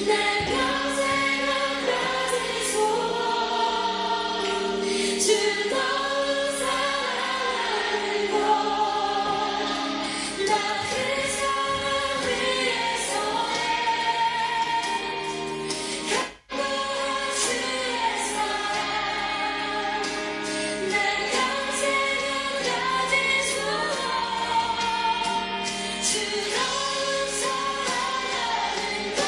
내 평생을 가진 소원 즐거운 사랑하는 것나그 사랑 위해서 강구한 주의 사랑 내 평생을 가진 소원 즐거운 사랑하는 것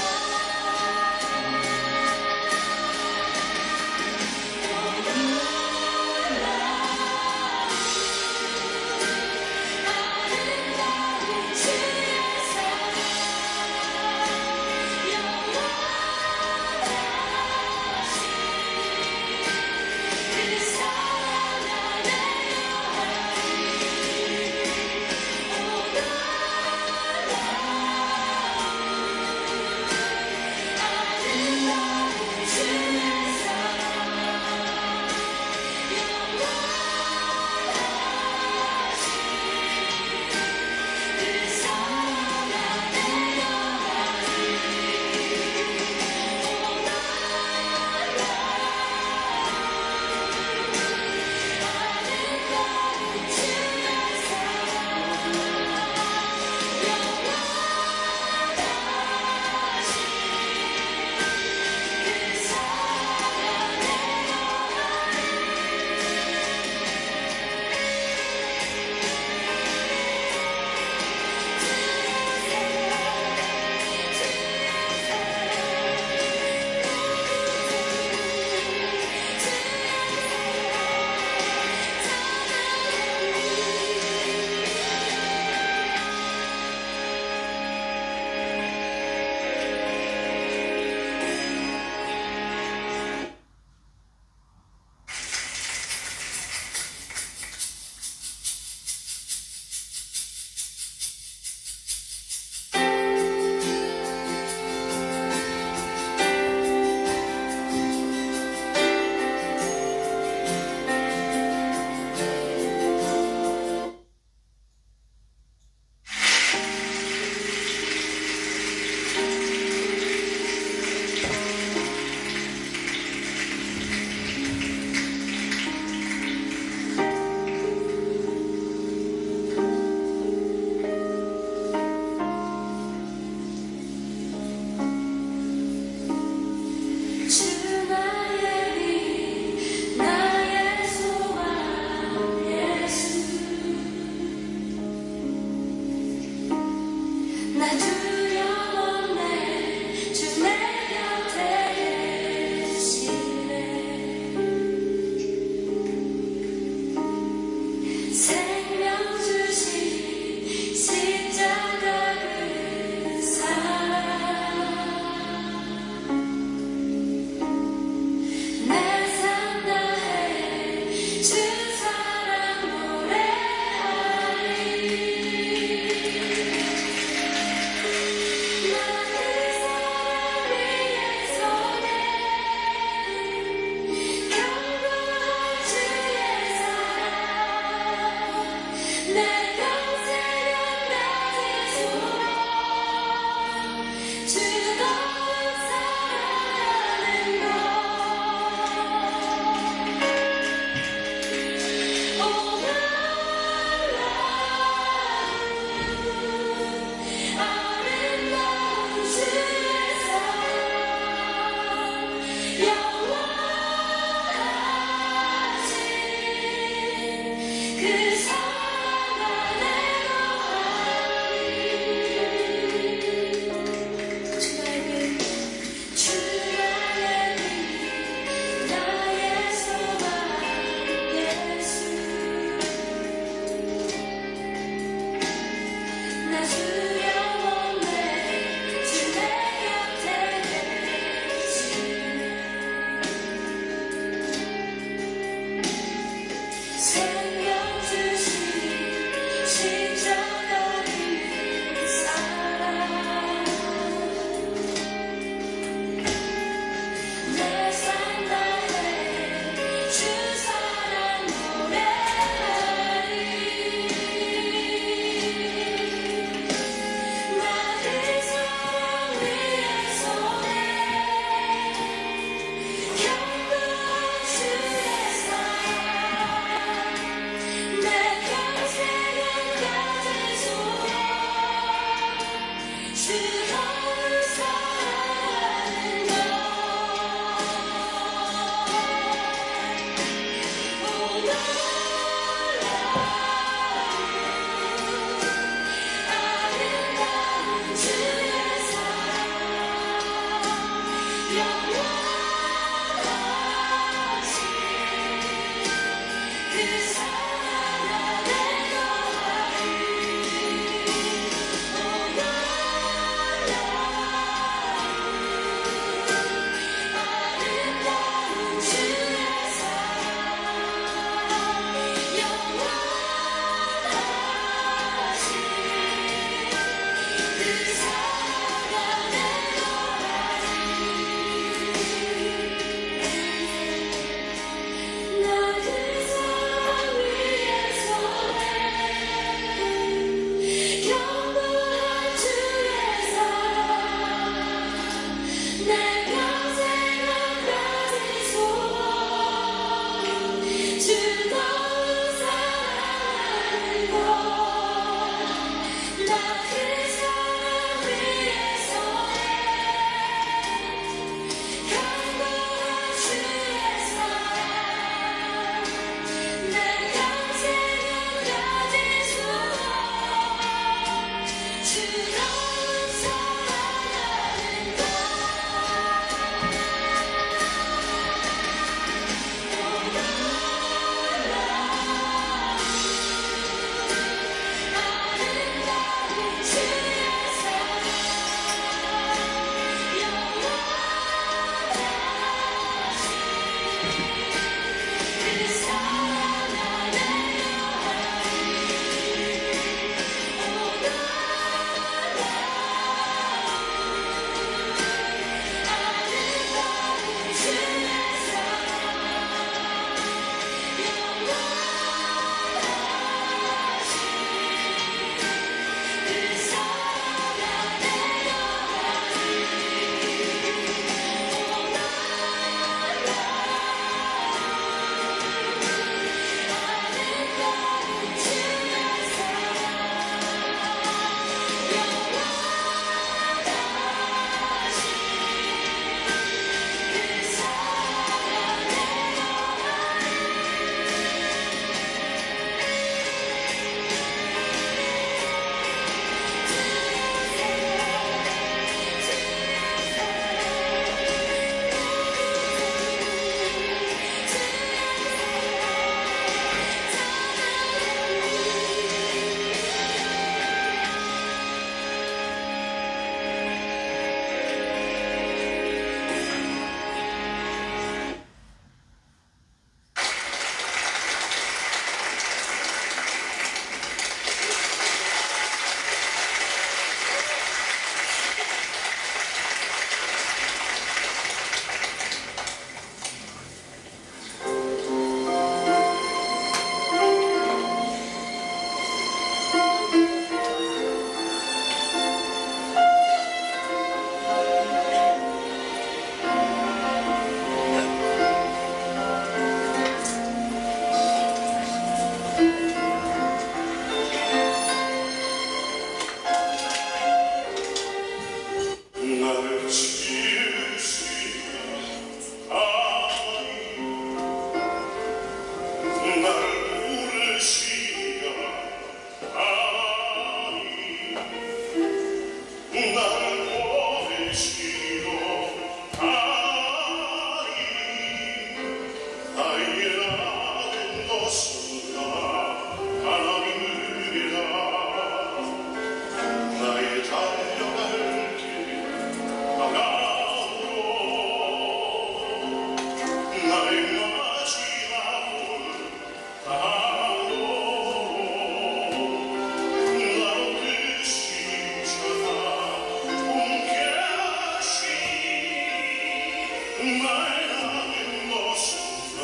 말하는 것은 다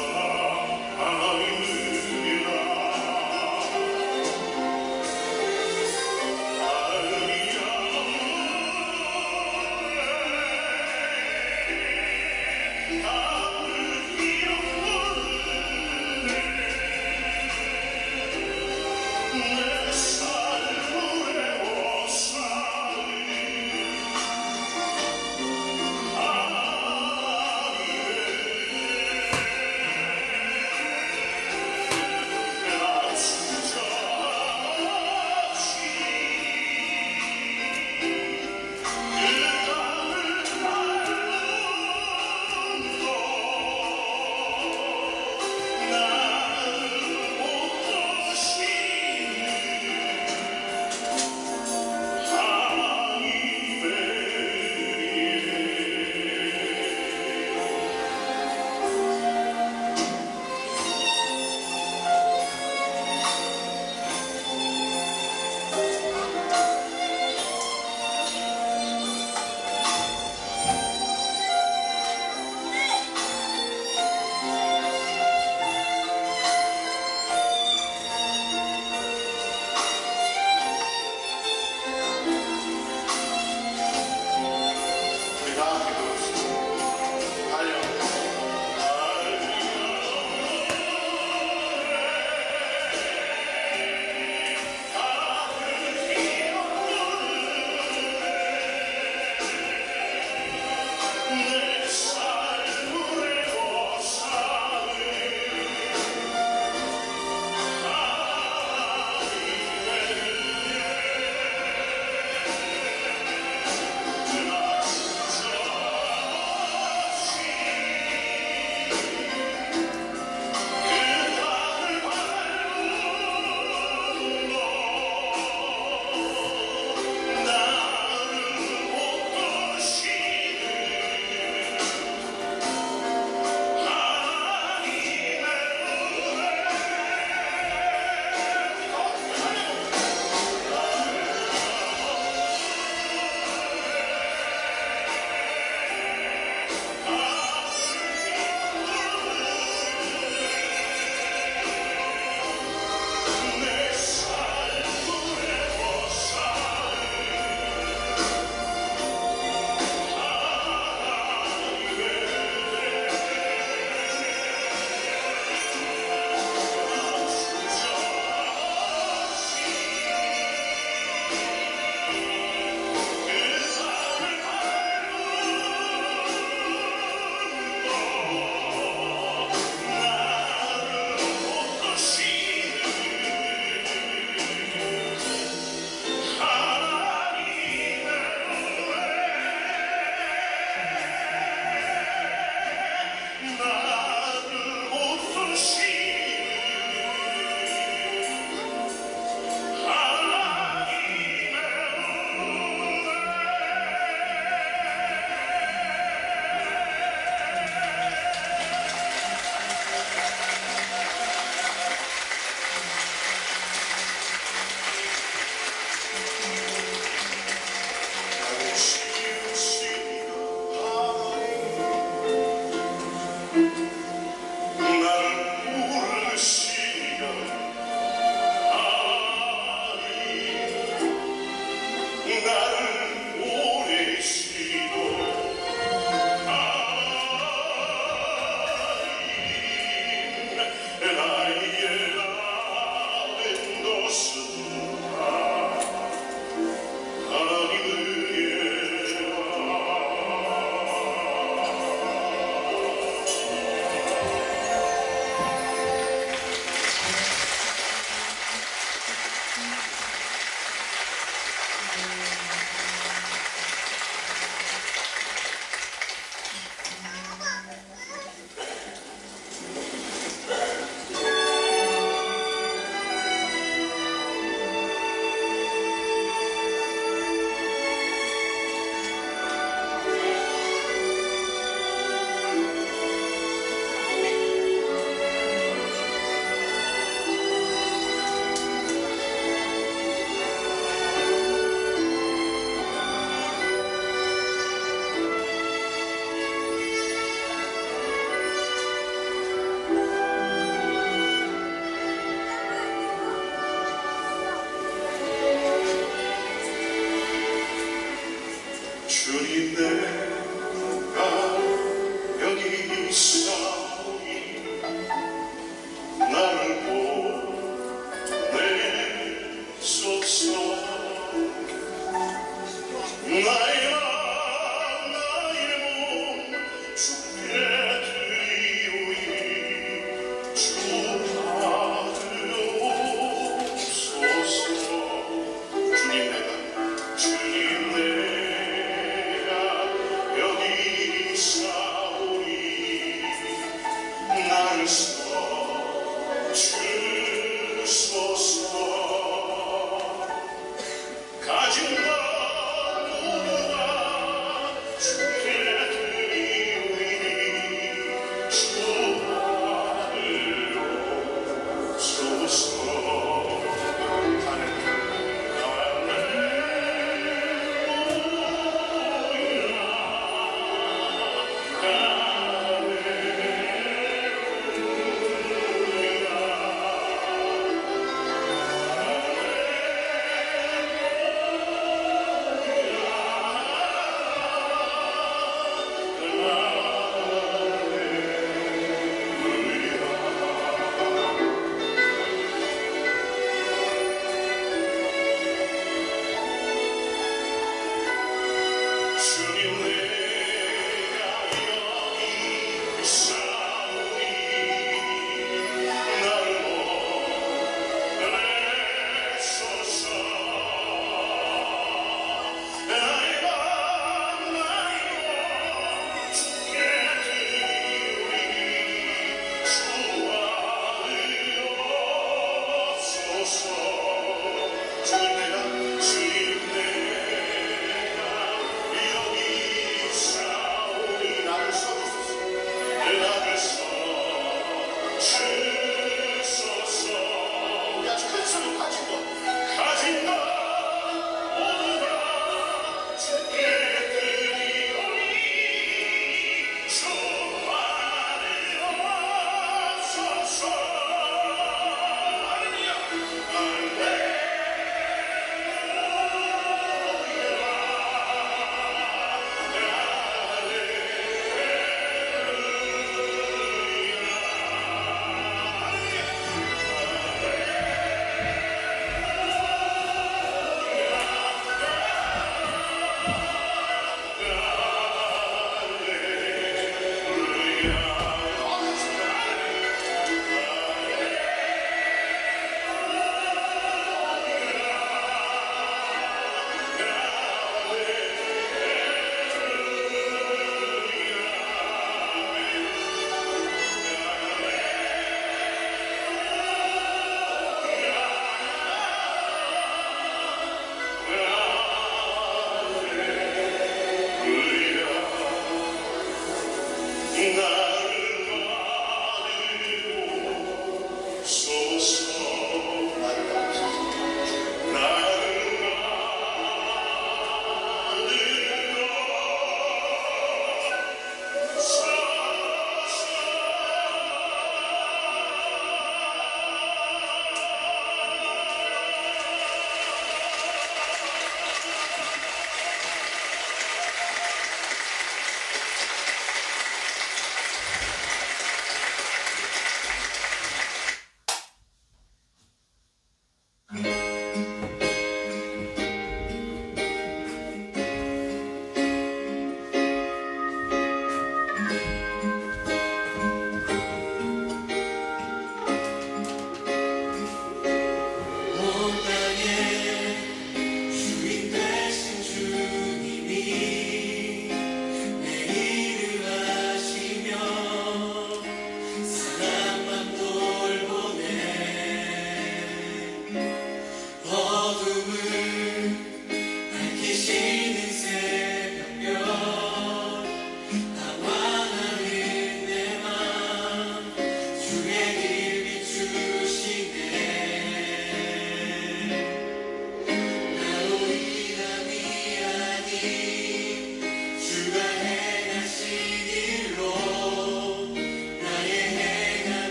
하나님이라.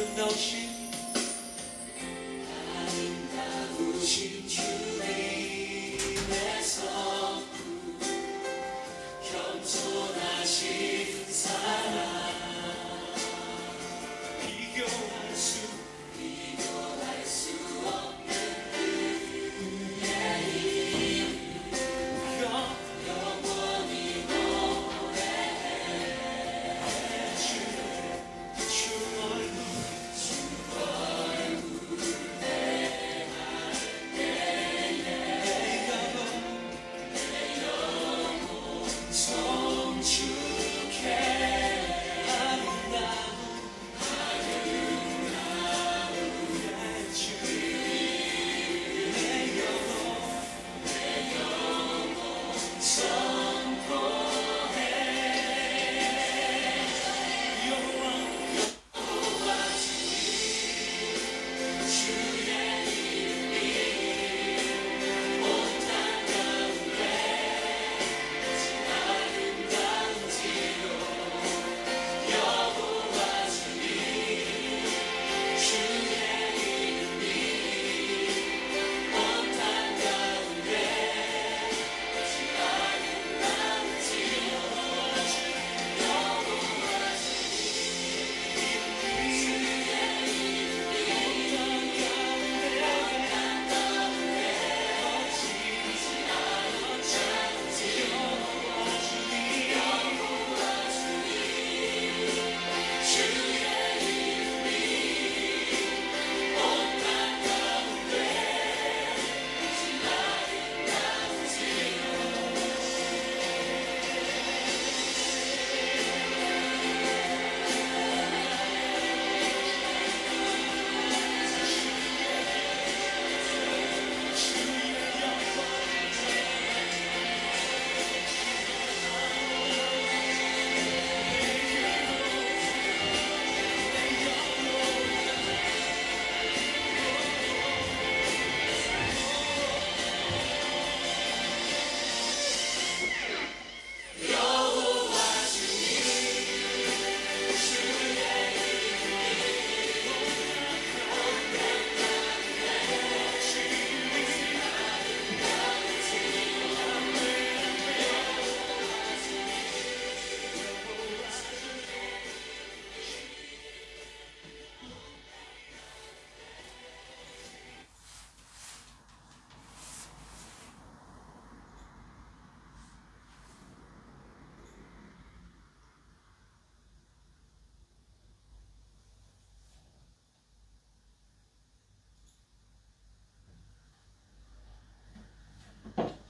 아름다우신 주님의 성 겸손하신 사랑 비교할 수 없는 그의 이름 영원히 노래해 주 얼굴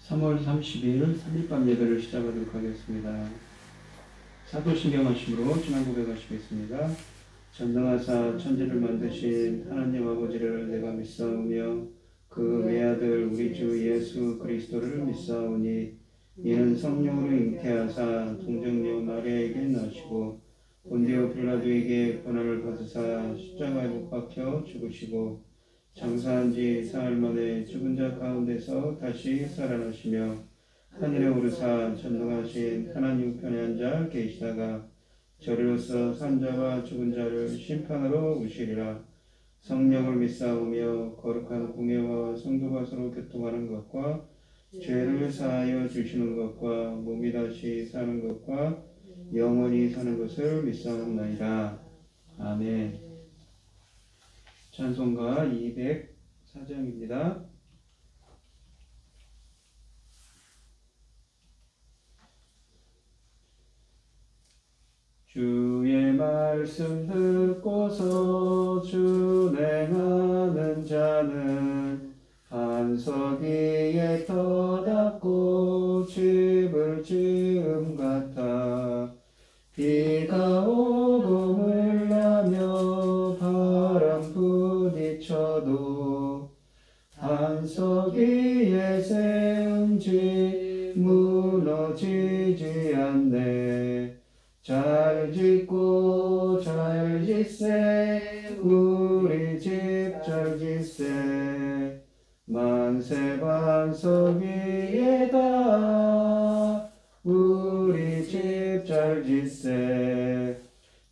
(3월 30일) 3일밤 예배를 시작하도록 하겠습니다. 사도신경 하심으로 지난 고백하시겠습니다. 전능하사 천지를 만드신 하나님 아버지를 내가 믿사오며 그 외아들 우리 주 예수 그리스도를 믿사오니 이는 성령으로 잉태하사 동정녀 마리아에게 나시고 본디오 빌라도에게 고난을 받으사 십자가에 못 박혀 죽으시고 장사한 지 사흘 만에 죽은 자 가운데서 다시 살아나시며 하늘에 오르사 전능하신 하나님 편에 앉아 계시다가 저리로서 산자와 죽은 자를 심판하러 오시리라. 성령을 믿사오며 거룩한 공예와 성도가 서로 교통하는 것과 죄를 사하여 주시는 것과 몸이 다시 사는 것과 영원히 사는 것을 믿사옵나이다. 아멘. 찬송가 204장입니다. 주의 말씀 듣고서 준행하는 자는 반석 위에 터닫고 집을 지음 같아 비가 오고 물나며 바람 부딪혀도 반석 위에 세운 집 무너지지 않네. 잘 짓고 잘 짓세 우리 집 잘 짓세 만세 반석 위에다 우리 집 잘 짓세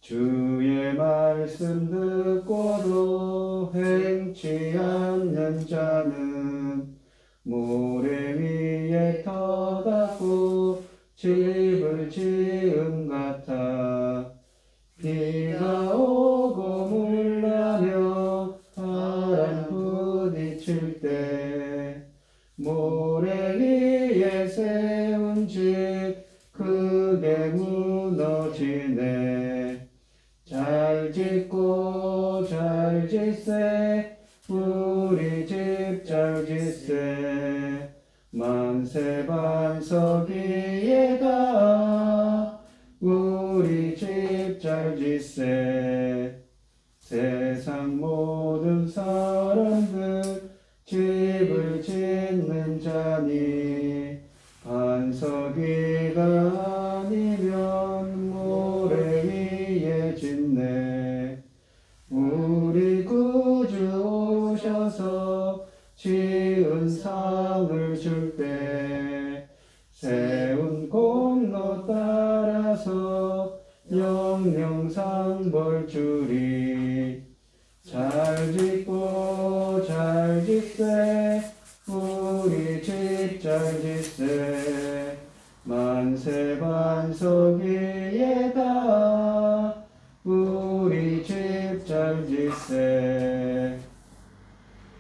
주의 말씀 듣고도 행치 않는 자는 모래 위에 터닫고 집을 지은 같아. 비가 오고 물나며 바람 부딪힐 때 모래 위에 세운 집 크게 무너지네. 잘 짓고 잘 짓세 우리 집 잘 짓세. 만세 반석 위에다 우리 집 잘 짓세. 세상 모든 사람들 집을 짓는 자니 반석 위가 아니면 모래 위에 짓네. 우리 구주 오셔서 지은 상을 줄 때 세운 공로 따라서 영영상 벌 주리. 잘 짓고 잘 짓세 우리 집 잘 짓세. 만세 반석 위에다 우리 집 잘 짓세.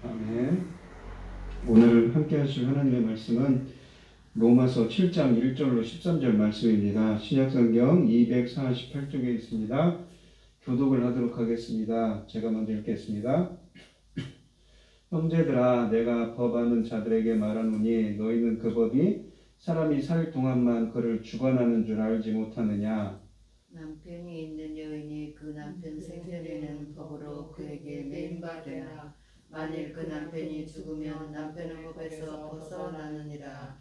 아멘. 오늘 함께 하실 하나님의 말씀은 로마서 7장 1절로 13절 말씀입니다. 신약성경 248쪽에 있습니다. 교독을 하도록 하겠습니다. 제가 먼저 읽겠습니다. 형제들아, 내가 법하는 자들에게 말하노니 너희는 그 법이 사람이 살 동안만 그를 주관하는 줄 알지 못하느냐. 남편이 있는 여인이 그 남편 생전에는 법으로 그에게 매임받으나 만일 그 남편이 죽으면 남편은 법에서 벗어나느니라.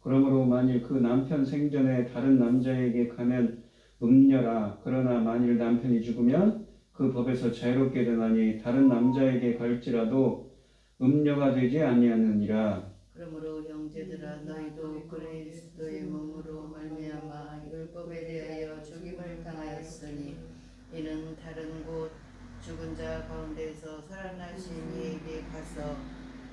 그러므로 만일 그 남편 생전에 다른 남자에게 가면 음녀라. 그러나 만일 남편이 죽으면 그 법에서 자유롭게 되나니 다른 남자에게 갈지라도 음녀가 되지 아니하느니라. 그러므로 형제들아, 너희도 그리스도의 몸으로 말미암아 율법에 대하여 죽임을 당하였으니 이는 다른 곳 죽은 자 가운데서 살아나신 이에게 가서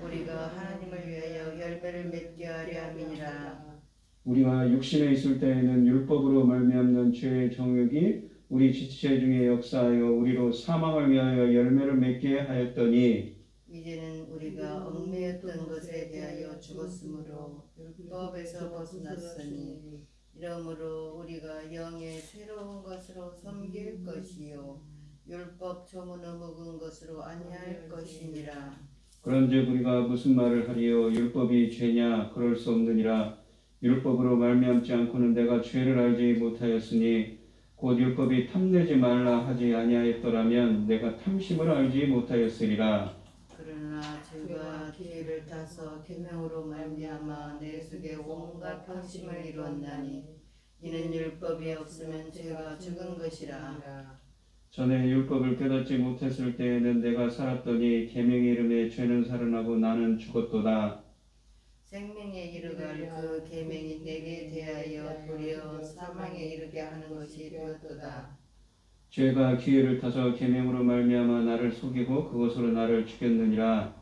우리가 하나님을 위하여 열매를 맺게 하려 함이니라. 우리가 육신에 있을 때에는 율법으로 말미암는 죄의 정욕이 우리 지체 중에 역사하여 우리로 사망을 위하여 열매를 맺게 하였더니 이제는 우리가 얽매였던 것에 대하여 죽었으므로 율법에서 벗어났으니 이러므로 우리가 영의 새로운 것으로 섬길 것이요 율법 조문을 묵은 것으로 아니할 것이니라. 그런즉 우리가 무슨 말을 하리요? 율법이 죄냐? 그럴 수 없느니라. 율법으로 말미암지 않고는 내가 죄를 알지 못하였으니 곧 율법이 탐내지 말라 하지 아니하였더라면 내가 탐심을 알지 못하였으리라. 그러나 죄가 기회를 타서 계명으로 말미암아 내 속에 온갖 방심을 이루었나니 이는 율법이 없으면 죄가 죽은 것이라. 전에 율법을 깨닫지 못했을 때에는 내가 살았더니 계명의 이름에 죄는 살아나고 나는 죽었도다. 생명에 이르갈 그 계명이 내게 대하여 도리어 사망에 이르게 하는 것이 되었도다. 죄가 기회를 타서 계명으로 말미암아 나를 속이고 그것으로 나를 죽였는지라.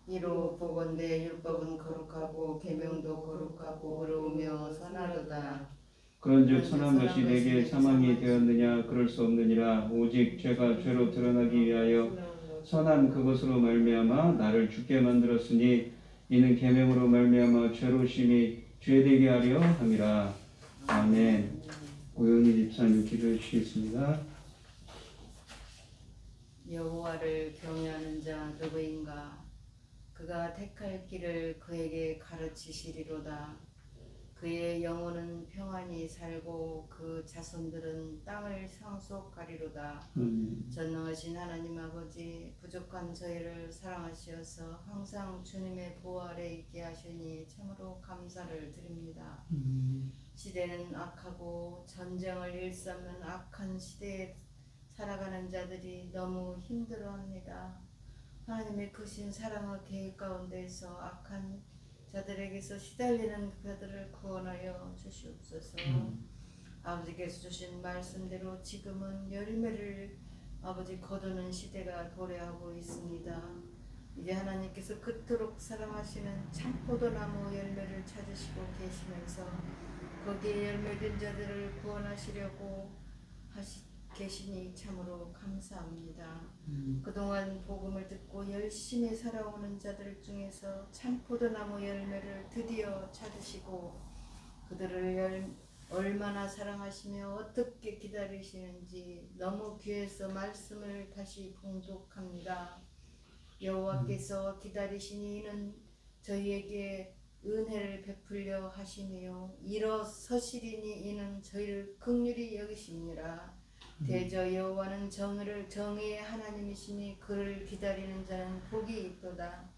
이로 보건대 율법은 거룩하고 계명도 거룩하고 의로우며 선하도다. 그런즉 선한 것이 내게 사망이 되었느냐? 그럴 수 없느니라. 오직 죄가 죄로 드러나기 위하여 선한 그것으로 말미암아 나를 죽게 만들었으니 이는 계명으로 말미암아 죄로심이 죄되게 하려 함이라. 아멘. 고영희 집사님 기도해 주시겠습니다. 여호와를 경외하는 자 누구인가? 그가 택할 길을 그에게 가르치시리로다. 그의 영혼은 평안히 살고 그 자손들은 땅을 상속하리로다. 전능하신 하나님 아버지, 부족한 저희를 사랑하시어서 항상 주님의 보호 아래 있게 하시니 참으로 감사를 드립니다. 시대는 악하고 전쟁을 일삼는 악한 시대에 살아가는 자들이 너무 힘들어합니다. 하나님의 크신 사랑의 계획 가운데서 악한 자들에게서 시달리는 그들을 구원하여 주시옵소서. 아버지께서 주신 말씀대로 지금은 열매를 아버지 거두는 시대가 도래하고 있습니다. 이제 하나님께서 그토록 사랑하시는 참포도나무 열매를 찾으시고 계시면서 거기에 열매된 자들을 구원하시려고 계시니 참으로 감사합니다. 그동안 복음을 듣고 열심히 살아오는 자들 중에서 참포도나무 열매를 드디어 찾으시고 그들을 얼마나 사랑하시며 어떻게 기다리시는지 너무 귀해서 말씀을 다시 봉독합니다. 여호와께서 기다리시니 이는 저희에게 은혜를 베풀려 하시며 일어서시리니 이는 저희를 긍휼히 여기시니라. 대저 여호와는 정의의 하나님이시니 그를 기다리는 자는 복이 있도다.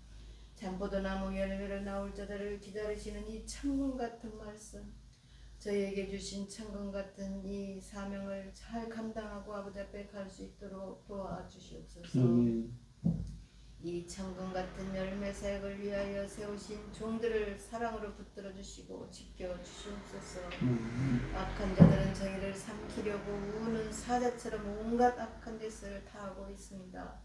참포도나무 열매로 나올 자들을 기다리시는 이 천군 같은 말씀, 저희에게 주신 천군 같은 이 사명을 잘 감당하고 아버지 앞에 갈 수 있도록 도와주시옵소서. 이 천군 같은 열매 사역을 위하여 세우신 종들을 사랑으로 붙들어 주시고 지켜 주시옵소서. 악한 자들은 저희를 삼키려고 우는 사자처럼 온갖 악한 짓을 다하고 있습니다.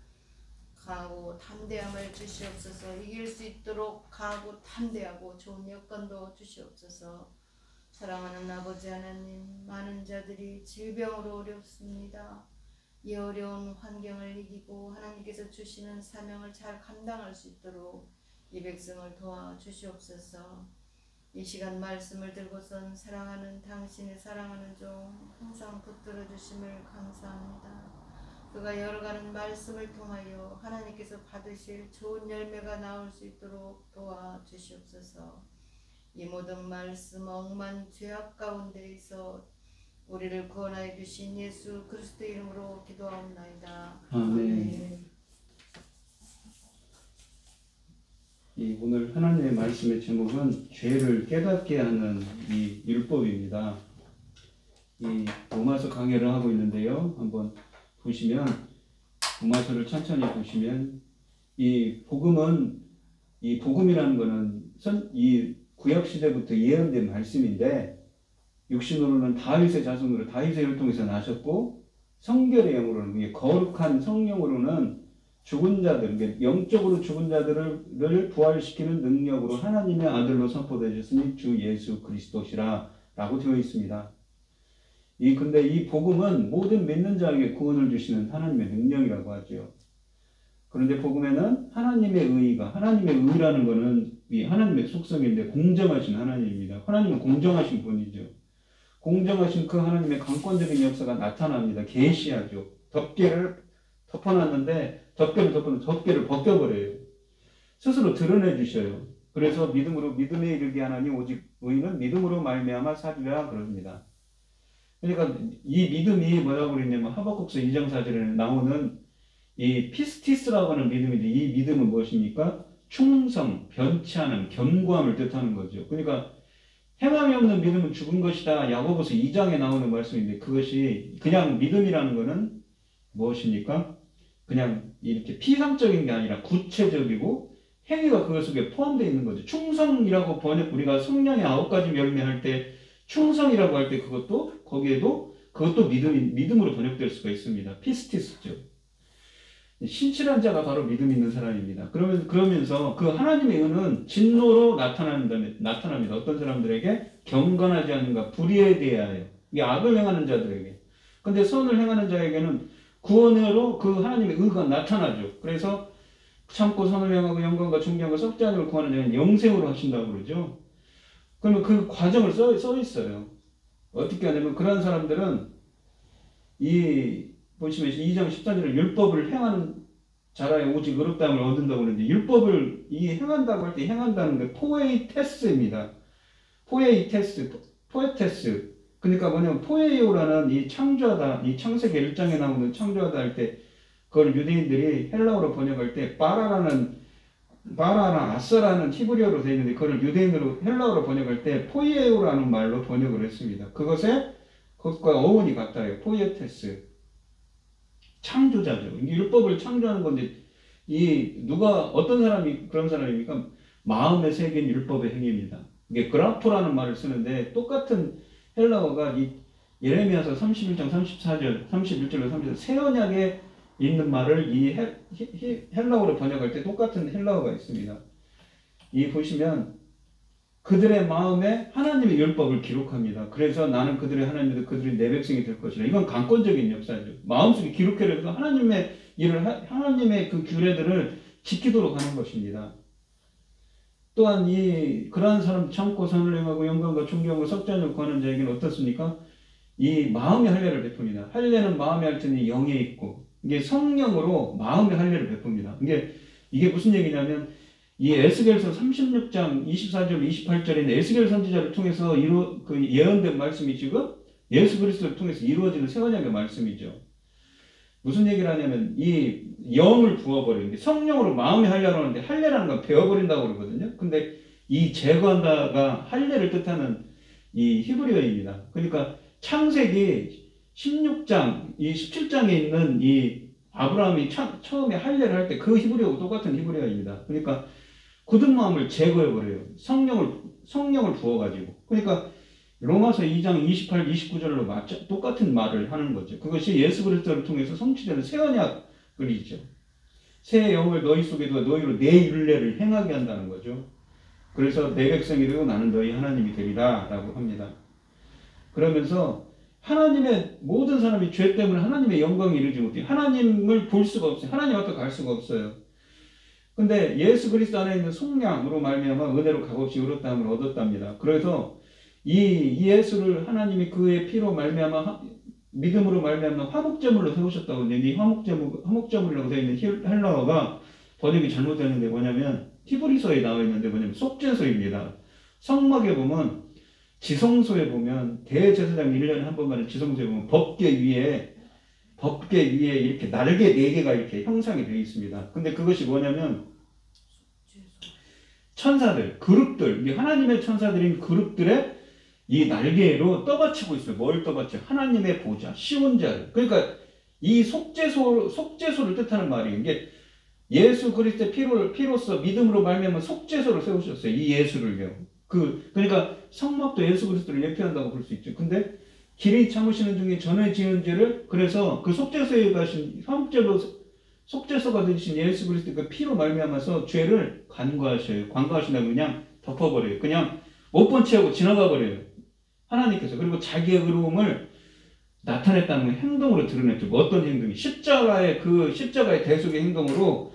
강하고 담대함을 주시옵소서. 이길 수 있도록 강하고 담대하고 좋은 여건도 주시옵소서. 사랑하는 아버지 하나님, 많은 자들이 질병으로 어렵습니다. 이 어려운 환경을 이기고 하나님께서 주시는 사명을 잘 감당할 수 있도록 이 백성을 도와주시옵소서. 이 시간 말씀을 들고선 사랑하는 당신의 사랑하는 종 항상 붙들어 주심을 감사합니다. 그가 열어가는 말씀을 통하여 하나님께서 받으실 좋은 열매가 나올 수 있도록 도와주시옵소서. 이 모든 말씀 억만 죄악 가운데에서 우리를 구원하여 주신 예수 그리스도 이름으로 기도하옵나이다. 아멘. 이 오늘 하나님의 말씀의 제목은 죄를 깨닫게 하는 이 율법입니다. 이 로마서 강해를 하고 있는데요. 한번 보시면 로마서를 천천히 보시면 이 복음이라는 거는 이 구약 시대부터 예언된 말씀인데 육신으로는 다윗의 자손으로 다윗의 혈통에서 나셨고 성결의 영으로는 거룩한 성령으로는 죽은 자들, 영적으로 죽은 자들을 부활시키는 능력으로 하나님의 아들로 선포되셨으니 주 예수 그리스도시라 라고 되어 있습니다. 근데 이 복음은 모든 믿는 자에게 구원을 주시는 하나님의 능력이라고 하죠. 그런데 복음에는 하나님의 의라는 것은 이 하나님의 속성인데 공정하신 하나님입니다. 하나님은 공정하신 분이죠. 공정하신 그 하나님의 강권적인 역사가 나타납니다. 계시하죠. 덮개를 덮어놨는데 덮개를 벗겨버려요. 스스로 드러내 주셔요. 그래서 믿음에 이르게 하나니 오직 의인은 믿음으로 말미암아 살리라 그럽니다. 그러니까 이 믿음이 뭐라고 그랬냐면 하박국서 2장 4절에 나오는 이 피스티스라고 하는 믿음인데 이 믿음은 무엇입니까? 충성, 변치 않은 견고함을 뜻하는 거죠. 그러니까 행함이 없는 믿음은 죽은 것이다. 야고보서 2장에 나오는 말씀인데 그것이 그냥 믿음이라는 것은 무엇입니까? 그냥 이렇게 피상적인 게 아니라 구체적이고 행위가 그 속에 포함되어 있는 거죠. 충성이라고 우리가 성령의 9가지 열매할 때 충성이라고 할 때 그것도 믿음으로 번역될 수가 있습니다. 피스티스죠. 신실한 자가 바로 믿음 있는 사람입니다. 그러면서 그 하나님의 은은 진노로 나타납니다. 어떤 사람들에게 경건하지 않는가 불의에 대하여 이게 악을 행하는 자들에게. 근데 선을 행하는 자에게는 구원으로 그 하나님의 의가 나타나죠. 그래서 참고 선을 행하고 영광과 존경과 썩지 않음을 구하는 자는 영생으로 하신다고 그러죠. 그러면 그 과정을 써 있어요. 어떻게 하냐면 그런 사람들은 보시면 2장 14절에 율법을 행하는 자라야 오직 의롭다함을 얻는다고 그러는데 율법을 행한다고 할 때 행한다는 게 포에이테스입니다. 포에테스. 그러니까 뭐냐면 포에이오라는 이 창조하다, 이 창세기 1장에 나오는 창조하다 할 때 그걸 유대인들이 헬라어로 번역할 때 바라나 아스라는 히브리어로 되어 있는데 그걸 유대인으로 헬라어로 번역할 때 포이에오라는 말로 번역을 했습니다. 그것과 어원이 같아요. 포이에테스. 창조자죠. 율법을 창조하는 건데 어떤 사람이 그런 사람입니까? 마음에 새긴 율법의 행위입니다. 이게 그라포라는 말을 쓰는데 똑같은 헬라어가 이 예레미야서 31장 34절, 31절로 34절 새 언약의 있는 말을 이 헬라어로 번역할 때 똑같은 헬라어가 있습니다. 이 보시면 그들의 마음에 하나님의 율법을 기록합니다. 그래서 나는 그들의 하나님이고 그들이 내 백성이 될 것이라. 이건 강권적인 역사죠. 마음속에 기록해서 하나님의 일을 하나님의 그 규례들을 지키도록 하는 것입니다. 또한 그러한 사람 참고 선을 행하고 영광과 존경과 석자를 구하는 자에게는 어떻습니까? 이 마음의 할례를 베풉니다. 할례는 마음의 할 때는 영에 있고 이게 성령으로 마음의 할례를 베풉니다. 이게 무슨 얘기냐면 이 에스겔서 36장 24절 28절에 에스겔 선지자를 통해서 그 예언된 말씀이 지금 예수 그리스도를 통해서 이루어지는 새 언약의 말씀이죠. 무슨 얘기를 하냐면 이 영을 부어버리는 성령으로 마음의 할례를 하는데 할례라는 건 베어버린다고 그러거든요. 근데 이 제거한다가 할례를 뜻하는 이 히브리어입니다. 그러니까 창세기 16장, 이 17장에 있는 이 아브라함이 처음에 할례를 할 때 그 히브리어하고 똑같은 히브리어입니다. 그러니까 굳은 마음을 제거해버려요. 성령을 부어가지고. 그러니까 로마서 2장 28, 29절로 똑같은 말을 하는 거죠. 그것이 예수 그리스도를 통해서 성취되는 새 언약이죠. 새 영을 너희 속에 두어 너희로 내 율례를 행하게 한다는 거죠. 그래서 내 백성이 되고 나는 너희 하나님이 되리라 라고 합니다. 그러면서 하나님의 모든 사람이 죄 때문에 하나님의 영광에 이르지 못해요. 하나님을 볼 수가 없어요. 하나님 앞에 갈 수가 없어요. 근데 예수 그리스도 안에 있는 속량으로 말미암아 은혜로 값없이 의롭다함을 얻었답니다. 그래서 이 예수를 하나님이 그의 피로 말미암아 믿음으로 말미암아 화목제물로 세우셨다고 하는데 이 화목제물이라고 되어 있는 헬라어가 번역이 잘못되는데 뭐냐면 히브리서에 나와 있는데 뭐냐면 속죄소입니다. 성막에 보면 지성소에 보면 대제사장 1년에 한 번 가는 지성소에 보면 법궤 위에 이렇게 날개 4개가 이렇게 형상이 되어 있습니다. 근데 그것이 뭐냐면 천사들, 그룹들, 하나님의 천사들인 그룹들의 이 날개로 떠받치고 있어요. 뭘 떠받쳐? 하나님의 보좌, 시온자를. 그러니까 이 속죄소를 뜻하는 말이에요. 이게 예수 그리스도의 피로써 믿음으로 말미암아 속죄소를 세우셨어요. 이 예수를요. 그러니까 성막도 예수 그리스도를 예표한다고 볼 수 있죠. 근데 길이 참으시는 중에 전에 지은 죄를 그래서 그 속죄소에 가신 속죄소가 되신 예수 그리스도의 그 피로 말미암아서 죄를 간과하셔요. 간과하신다고 그냥 덮어버려요. 그냥 못 본 채 하고 지나가 버려요. 하나님께서. 그리고 자기의 의로움을 나타냈다는 걸 행동으로 드러냈죠. 뭐 어떤 행동이? 십자가의 대속의 행동으로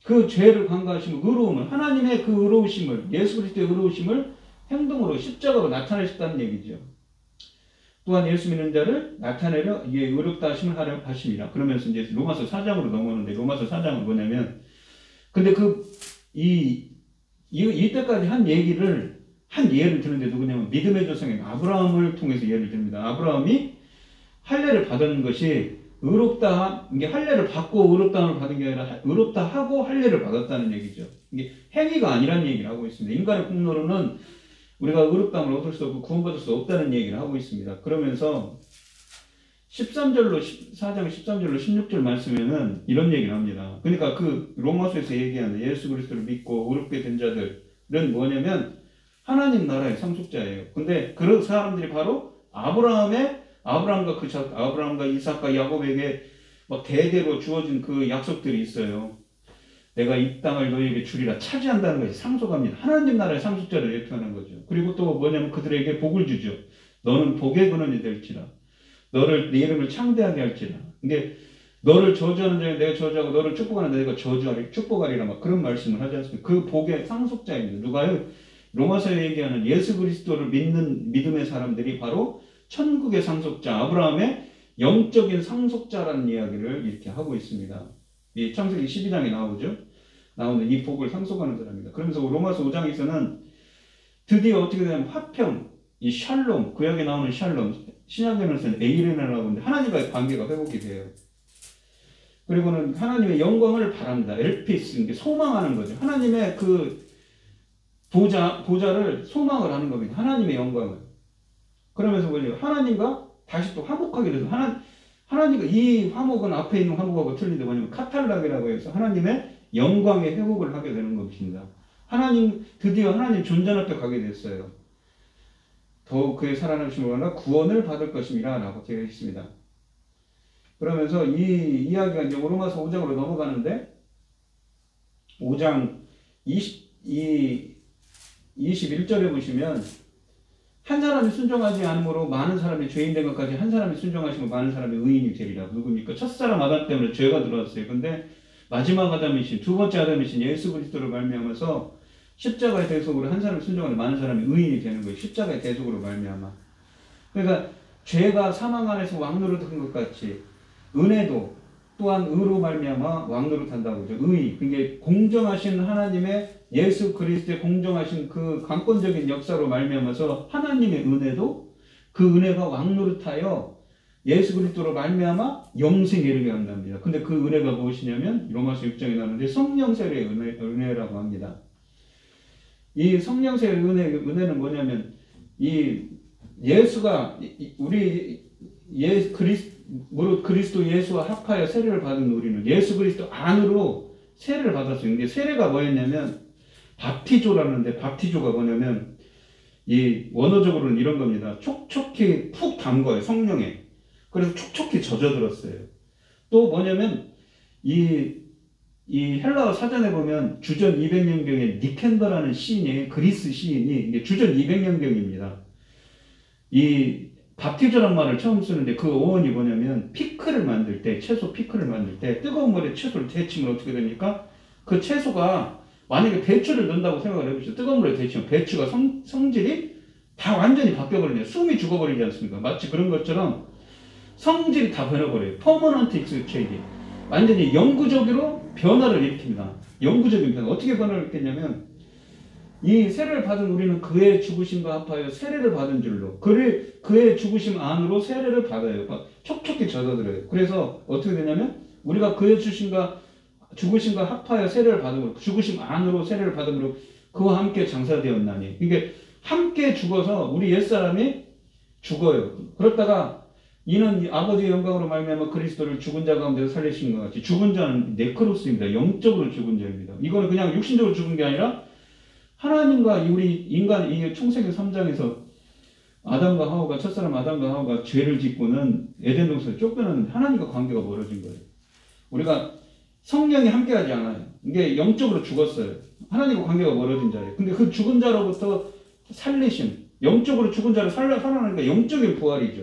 그 죄를 간과하시면 의로움을 하나님의 그 의로우심을 예수 그리스도의 의로우심을 행동으로 십자가로 나타내셨다는 얘기죠. 또한 예수 믿는 자를 나타내려 이게 의롭다 하심을 하려 하심이라. 그러면서 이제 로마서 4장으로 넘어오는데 로마서 4장은 뭐냐면 근데 이때까지 한 예를 드는데 누구냐면 믿음의 조상인 아브라함을 통해서 예를 듭니다. 아브라함이 할례를 받은 것이 이게 할례를 받고 의롭다함을 받은 게 아니라 의롭다 하고 할례를 받았다는 얘기죠. 이게 행위가 아니라는 얘기를 하고 있습니다. 인간의 공로로는 우리가 의롭다함을 얻을 수 없고 구원받을 수 없다는 얘기를 하고 있습니다. 그러면서 4장 13절로 16절 말씀에는 이런 얘기를 합니다. 그러니까 그 로마서에서 얘기하는 예수 그리스도를 믿고 의롭게 된 자들은 뭐냐면 하나님 나라의 상속자예요. 근데 그런 사람들이 바로 아브라함과 이삭과 야곱에게 막 대대로 주어진 그 약속들이 있어요. 내가 이 땅을 너희에게 주리라 차지한다는 것이 상속합니다. 하나님 나라의 상속자를 예표하는 거죠. 그리고 또 뭐냐면 그들에게 복을 주죠. 너는 복의 근원이 될지라. 네 이름을 창대하게 할지라. 근데 너를 저주하는 자에 내가 저주하고 너를 축복하는 자에 내가 축복하리라 막 그런 말씀을 하지 않습니까? 그 복의 상속자입니다. 누가요? 로마서에 얘기하는 예수 그리스도를 믿는 믿음의 사람들이 바로 천국의 상속자 아브라함의 영적인 상속자라는 이야기를 이렇게 하고 있습니다. 이 창세기 12장에 나오는 이 복을 상속하는 사람입니다. 그러면서 로마서 5장에서는 드디어 어떻게 되냐면 화평, 이 샬롬, 구약에 나오는 샬롬, 신약에는 에이레나라고 하는데 하나님과의 관계가 회복이 돼요. 그리고는 하나님의 영광을 바랍니다. 엘피스, 소망하는 거죠. 하나님의 그 보좌를 소망을 하는 겁니다. 하나님의 영광을. 그러면서 뭐죠? 하나님과 다시 또 화목하게 돼서 하나님과 이 화목은 앞에 있는 화목하고 틀린데 뭐냐면 카탈락이라고 해서 하나님의 영광의 회복을 하게 되는 것입니다. 드디어 하나님 존전 앞에 가게 됐어요. 더욱 그의 살아나심으로 구원을 받을 것입니다. 라고 되어 있습니다. 그러면서 이 이야기가 이제 로마서 5장으로 넘어가는데 5장 21절에 보시면 한 사람이 순종하지 않으므로 많은 사람이 죄인 된 것까지 한 사람이 순종하시면 많은 사람이 의인이 되리라. 누굽니까? 첫사람 아담 때문에 죄가 들어왔어요. 근데 마지막 아담이신 두 번째 아담이신 예수 그리스도를 말미암아서 십자가의 대속으로 한 사람이 순종하면 많은 사람이 의인이 되는 거예요. 십자가의 대속으로 말미암아. 그러니까 죄가 사망 안에서 왕노릇한 것 같이 은혜도 또한 의로 말미암아 왕노릇한다고 그러죠. 의, 그게 공정하신 하나님의 예수 그리스도의 공정하신 그 강권적인 역사로 말미암아서 하나님의 은혜도 그 은혜가 왕노릇하여 예수 그리스도로 말미암아 영생에 이르게 한답니다. 근데 그 은혜가 무엇이냐면 로마서 6장에 나오는데 성령세례의 은혜라고 합니다. 이 성령세례의 은혜는 뭐냐면 이 예수가 우리 무릇 그리스도 예수와 합하여 세례를 받은 우리는 예수 그리스도 안으로 세례를 받았어요. 근데 세례가 뭐였냐면 밥티조라는데 밥티조가 뭐냐면 이 원어적으로는 이런 겁니다. 촉촉히 푹 담궈요. 성령에. 그래서 촉촉히 젖어들었어요. 또 뭐냐면 이 헬라어 사전에 보면 주전 200년경에 니켄더라는 시인이 그리스 시인이 이게 주전 200년경입니다. 이 밥티조란 말을 처음 쓰는데 그 어원이 뭐냐면 피클을 만들 때 채소 피클을 만들 때 뜨거운 물에 채소를 데치면 어떻게 됩니까? 그 채소가 만약에 배추를 넣는다고 생각을 해보시죠. 뜨거운 물에 데치면 배추가 성질이 다 완전히 바뀌어버리네요. 숨이 죽어버리지 않습니까? 마치 그런 것처럼 성질이 다 변해버려요. 퍼머넌트 익스체인지. 완전히 영구적으로 변화를 일으킵니다. 영구적인 변화. 어떻게 변화를 일으켰냐면 이 세례를 받은 우리는 그의 죽으심과 합하여 세례를 받은 줄로 그의 죽으심 안으로 세례를 받아요. 촉촉히 젖어들어요. 그래서 어떻게 되냐면 우리가 그의 죽으심과 합하여 세례를 받음으로 죽으심 안으로 세례를 받음으로 그와 함께 장사되었나니. 이게 함께 죽어서 우리 옛사람이 죽어요. 그렇다가 이는 아버지의 영광으로 말미암아 그리스도를 죽은 자 가운데서 살리신 것 같이 죽은 자는 네크로스입니다. 영적으로 죽은 자입니다. 이거는 그냥 육신적으로 죽은 게 아니라 하나님과 우리 인간 이 창세기 3장에서 아담과 하와가 첫사람 아담과 하와가 죄를 짓고는 에덴 동산에 쫓겨났는데 하나님과 관계가 멀어진 거예요. 우리가 성령이 함께하지 않아요. 이게 영적으로 죽었어요. 하나님과 관계가 멀어진 자예요. 근데 그 죽은 자로부터 살리심, 영적으로 죽은 자를 살아나니까 영적인 부활이죠.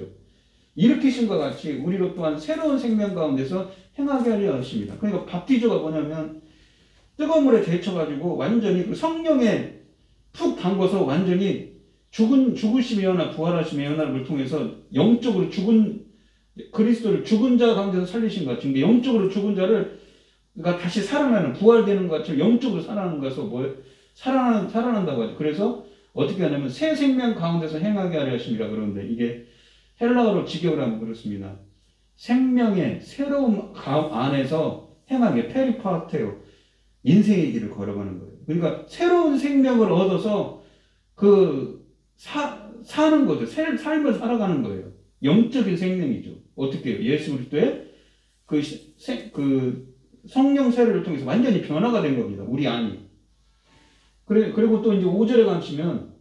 일으키신 것 같이 우리로 또한 새로운 생명 가운데서 행하게 하려 하십니다. 그러니까 밥티조가 뭐냐면 뜨거운 물에 데쳐가지고 완전히 그 성령에 푹 담궈서 완전히 죽으심의 연합, 부활하심의 연합을 통해서 영적으로 죽은 그리스도를 죽은 자 가운데서 살리신 것 같은 게 영적으로 죽은 자를 그러니까 다시 살아나는 부활되는 것처럼 영적으로 살아나는 것에서 살아난다고 하죠. 그래서 어떻게 하냐면 새 생명 가운데서 행하게 하려 하심이라 그러는데 이게 헬라어로 직역을 하면 그렇습니다. 생명의 새로운 안에서 행하게 페리파테오 인생의 길을 걸어가는 거예요. 그러니까 새로운 생명을 얻어서 사는 거죠. 삶을 살아가는 거예요. 영적인 생명이죠. 어떻게 해요? 예수 그리스도의 그 성령 세례를 통해서 완전히 변화가 된 겁니다. 우리 안이. 그리고 또 이제 5절에 가시면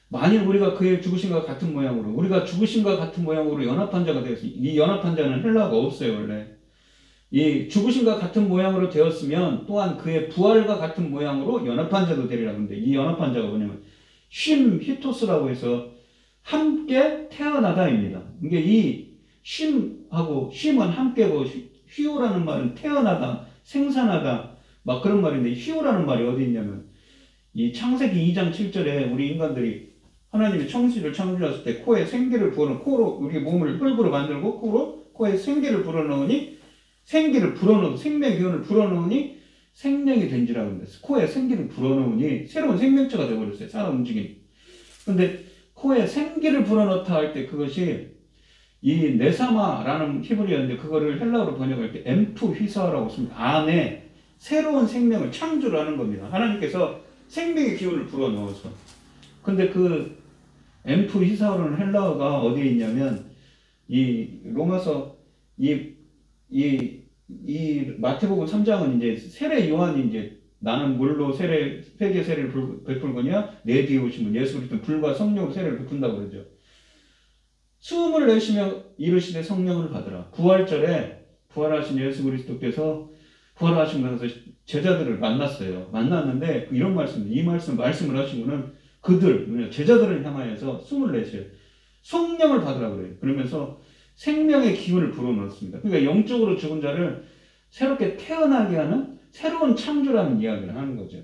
만일 우리가 그의 죽으심과 같은 모양으로 우리가 죽으심과 같은 모양으로 연합한 자가 되었으니 이 연합한 자는 헬라어가 없어요. 원래. 이 죽으심과 같은 모양으로 되었으면 또한 그의 부활과 같은 모양으로 연합한 자도 되리라. 근데 이 연합한 자가 뭐냐면 히토스라고 해서 함께 태어나다입니다. 이게 이 쉼은 함께고 휘오라는 말은 태어나다, 생산하다 막 그런 말인데 휘오라는 말이 어디 있냐면 이 창세기 2장 7절에 우리 인간들이 하나님이 천지를 창조했을 때 코에 생기를 불어넣고 코로 우리 몸을 흙으로 만들고 코에 생기를 불어넣으니 생명의 기운을 불어넣으니 생명이 된지라고 합니다. 코에 생기를 불어넣으니 새로운 생명체가 되어버렸어요. 사람 움직임. 근데 코에 생기를 불어넣다 할 때 그것이 이 네사마라는 히브리어인데 그거를 헬라어로 번역할 때 엠프 휘사라고 씁니다. 안에 새로운 생명을 창조를 하는 겁니다. 하나님께서 생명의 기운을 불어넣어서. 근데 그 엠프 휘사라는 헬라어가 어디에 있냐면 이 로마서 이 마태복음 3장은 이제 세례 요한이 이제 나는 물로 회개 세례를 베풀거냐 내 뒤에 오신 분 예수 그리스도는 불과 성령으로 세례를 베푼다고 그러죠. 숨을 내쉬며 이르시되 성령을 받으라. 부활절에 부활하신 예수 그리스도께서 부활하시고 나서 제자들을 만났어요. 만났는데 이런 말씀, 이 말씀을 하시고는 그들, 제자들을 향하여서 숨을 내쉬어요. 성령을 받으라 그래요. 그러면서 생명의 기운을 불어넣습니다. 그러니까 영적으로 죽은 자를 새롭게 태어나게 하는 새로운 창조라는 이야기를 하는 거죠.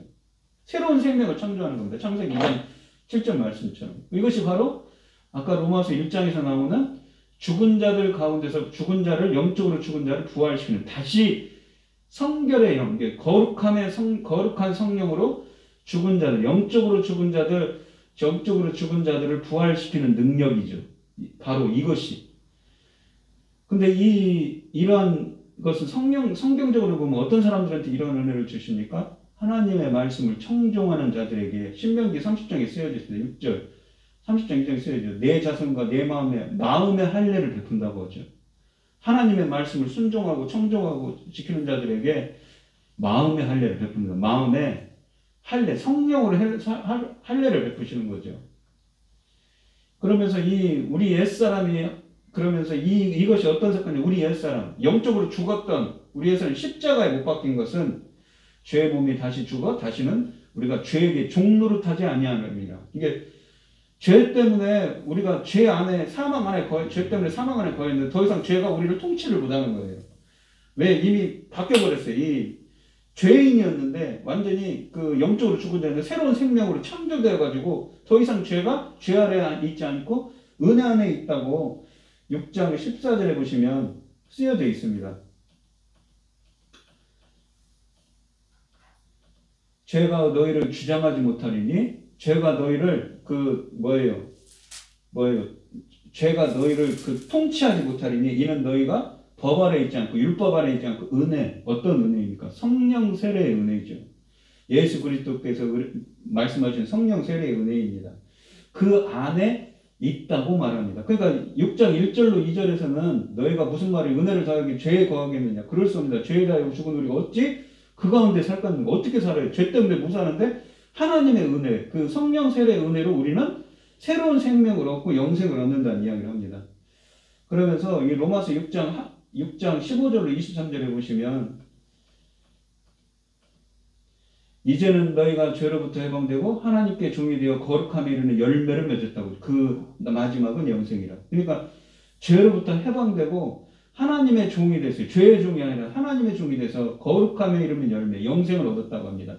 새로운 생명을 창조하는 겁니다. 창세기 2장 7절 말씀처럼. 이것이 바로 아까 로마서 1장에서 나오는 죽은 자들 가운데서 죽은 자를, 영적으로 죽은 자를 부활시키는, 다시 성결의 영, 거룩한 성령으로 죽은 자들, 영적으로 죽은 자들을 부활시키는 능력이죠. 바로 이것이. 근데 이러한 것은 성경적으로 보면 어떤 사람들한테 이런 은혜를 주십니까? 하나님의 말씀을 청종하는 자들에게 신명기 30장에 쓰여져 있습니다. 6절. 30장 2장에 쓰여져 있죠. 내 자손과 내 마음의 할례를 베푼다고 하죠. 하나님의 말씀을 순종하고 청종하고 지키는 자들에게 마음의 할례를 베풉니다. 마음의 할례, 성령으로 할례를 베푸시는 거죠. 그러면서 우리 옛사람이, 그러면서 이것이 어떤 사건이냐, 우리 옛사람, 영적으로 죽었던 우리 옛사람이 십자가에 못 박힌 것은 죄의 몸이 다시 죽어 다시는 우리가 죄에게 종노릇하지 아니하느니라. 이게 죄 때문에 우리가 죄 때문에 사망 안에 거했는데 더 이상 죄가 우리를 통치를 못하는 거예요. 왜? 이미 바뀌어버렸어요. 이 죄인이었는데 완전히 그 영적으로 죽은 자인데 새로운 생명으로 창조되어가지고 더 이상 죄가 죄 아래 있지 않고 은혜 안에 있다고 6장 14절에 보시면 쓰여져 있습니다. 죄가 너희를 주장하지 못하리니, 죄가 너희를 죄가 너희를 통치하지 못하리니, 이는 너희가 법 아래 있지 않고 율법 아래 있지 않고 은혜, 어떤 은혜입니까? 성령 세례의 은혜죠. 예수 그리스도께서 말씀하신 성령 세례의 은혜입니다. 그 안에 있다고 말합니다. 그러니까 6장 1절로 2절에서는 너희가 무슨 말이 은혜를 더하기 죄에 거하겠느냐, 그럴 수 없습니다. 죄에 대하여 죽은 우리가 어찌 그 가운데 살겠는가? 어떻게 살아요? 죄 때문에 못 사는데 하나님의 은혜, 그 성령 세례의 은혜로 우리는 새로운 생명을 얻고 영생을 얻는다는 이야기를 합니다. 그러면서 이 로마서 6장 15절로 23절에 보시면 이제는 너희가 죄로부터 해방되고 하나님께 종이 되어 거룩함에 이르는 열매를 맺었다고. 그 마지막은 영생이라. 그러니까 죄로부터 해방되고 하나님의 종이 됐어요. 죄의 종이 아니라 하나님의 종이 돼서 거룩함에 이르는 열매, 영생을 얻었다고 합니다.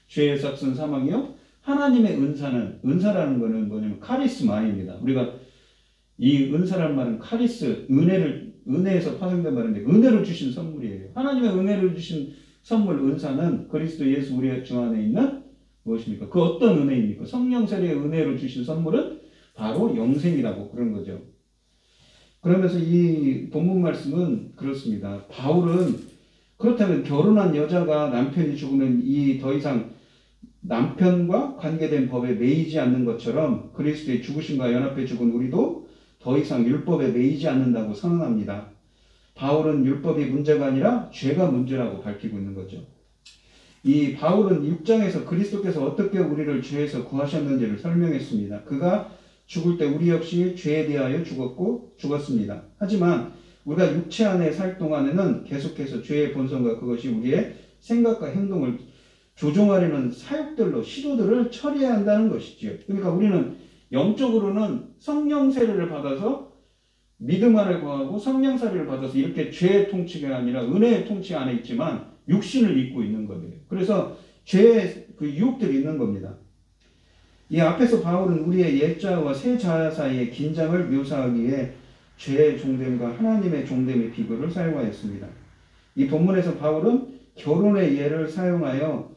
죄의 삭은 사망이요, 하나님의 은사라는 것은 뭐냐면 카리스마입니다. 우리가 이 은사라는 말은 카리스, 은혜에서 파생된 말인데 은혜를 주신 선물이에요. 하나님의 은혜를 주신 선물, 은사는 그리스도 예수 우리 주 안에 있는 무엇입니까? 그 어떤 은혜입니까? 성령 세례의 은혜로 주신 선물은 바로 영생이라고 그런 거죠. 그러면서 이 본문 말씀은 그렇습니다. 바울은 그렇다면 결혼한 여자가 남편이 죽으면 더 이상 남편과 관계된 법에 매이지 않는 것처럼 그리스도의 죽으심과 연합해 죽은 우리도 더 이상 율법에 매이지 않는다고 선언합니다. 바울은 율법이 문제가 아니라 죄가 문제라고 밝히고 있는 거죠. 이 바울은 6장에서 그리스도께서 어떻게 우리를 죄에서 구하셨는지를 설명했습니다. 그가 죽을 때 우리 역시 죄에 대하여 죽었습니다. 하지만 우리가 육체 안에 살 동안에는 계속해서 죄의 본성과 그것이 우리의 생각과 행동을 조종하려는 사역들로 시도들을 처리해야 한다는 것이지요. 그러니까 우리는 영적으로는 성령 세례를 받아서 믿음 안에 거하고 성령 세례를 받아서 이렇게 죄의 통치가 아니라 은혜의 통치 안에 있지만 육신을 입고 있는 거예요. 그래서 죄의 그 유혹들이 있는 겁니다. 이 앞에서 바울은 우리의 옛자와 새 자아 사이의 긴장을 묘사하기 위해 죄의 종됨과 하나님의 종됨의 비교를 사용하였습니다. 이 본문에서 바울은 결혼의 예를 사용하며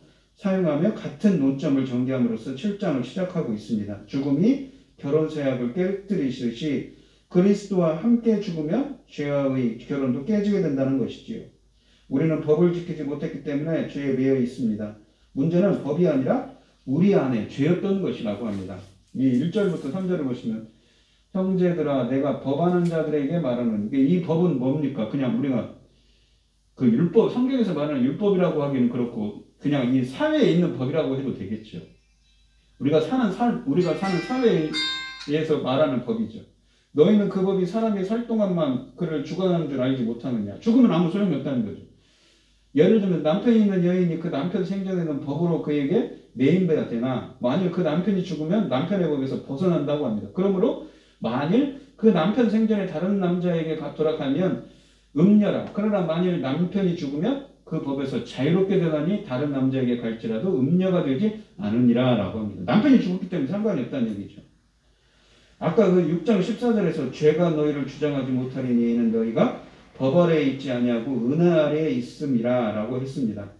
같은 논점을 전개함으로써 7장을 시작하고 있습니다. 죽음이 결혼 세약을 깨뜨리듯이 그리스도와 함께 죽으면 죄와의 결혼도 깨지게 된다는 것이지요. 우리는 법을 지키지 못했기 때문에 죄에 매여 있습니다. 문제는 법이 아니라 우리 안에 죄였던 것이라고 합니다. 이 1절부터 3절을 보시면 형제들아 내가 법하는 자들에게 말하는, 이 법은 뭡니까? 그냥 우리가 그 율법, 성경에서 말하는 율법이라고 하기는 그렇고 그냥 이 사회에 있는 법이라고 해도 되겠죠. 우리가 사는 사회에서 말하는 법이죠. 너희는 그 법이 사람이 살 동안만 그를 주관하는 줄 알지 못하느냐. 죽으면 아무 소용이 없다는 거죠. 예를 들면 남편이 있는 여인이 그 남편 생전에는 법으로 그에게 매인배가 되나 만일 그 남편이 죽으면 남편의 법에서 벗어난다고 합니다. 그러므로 만일 그 남편 생전에 다른 남자에게 돌아가면 음녀라. 그러나 만일 남편이 죽으면 그 법에서 자유롭게 되다니 다른 남자에게 갈지라도 음녀가 되지 않으니라 라고 합니다. 남편이 죽었기 때문에 상관이 없다는 얘기죠. 아까 그 6장 14절에서 죄가 너희를 주장하지 못하리니 이는 너희가 법 아래에 있지 아니하고 은혜 아래에 있음이라 라고 했습니다.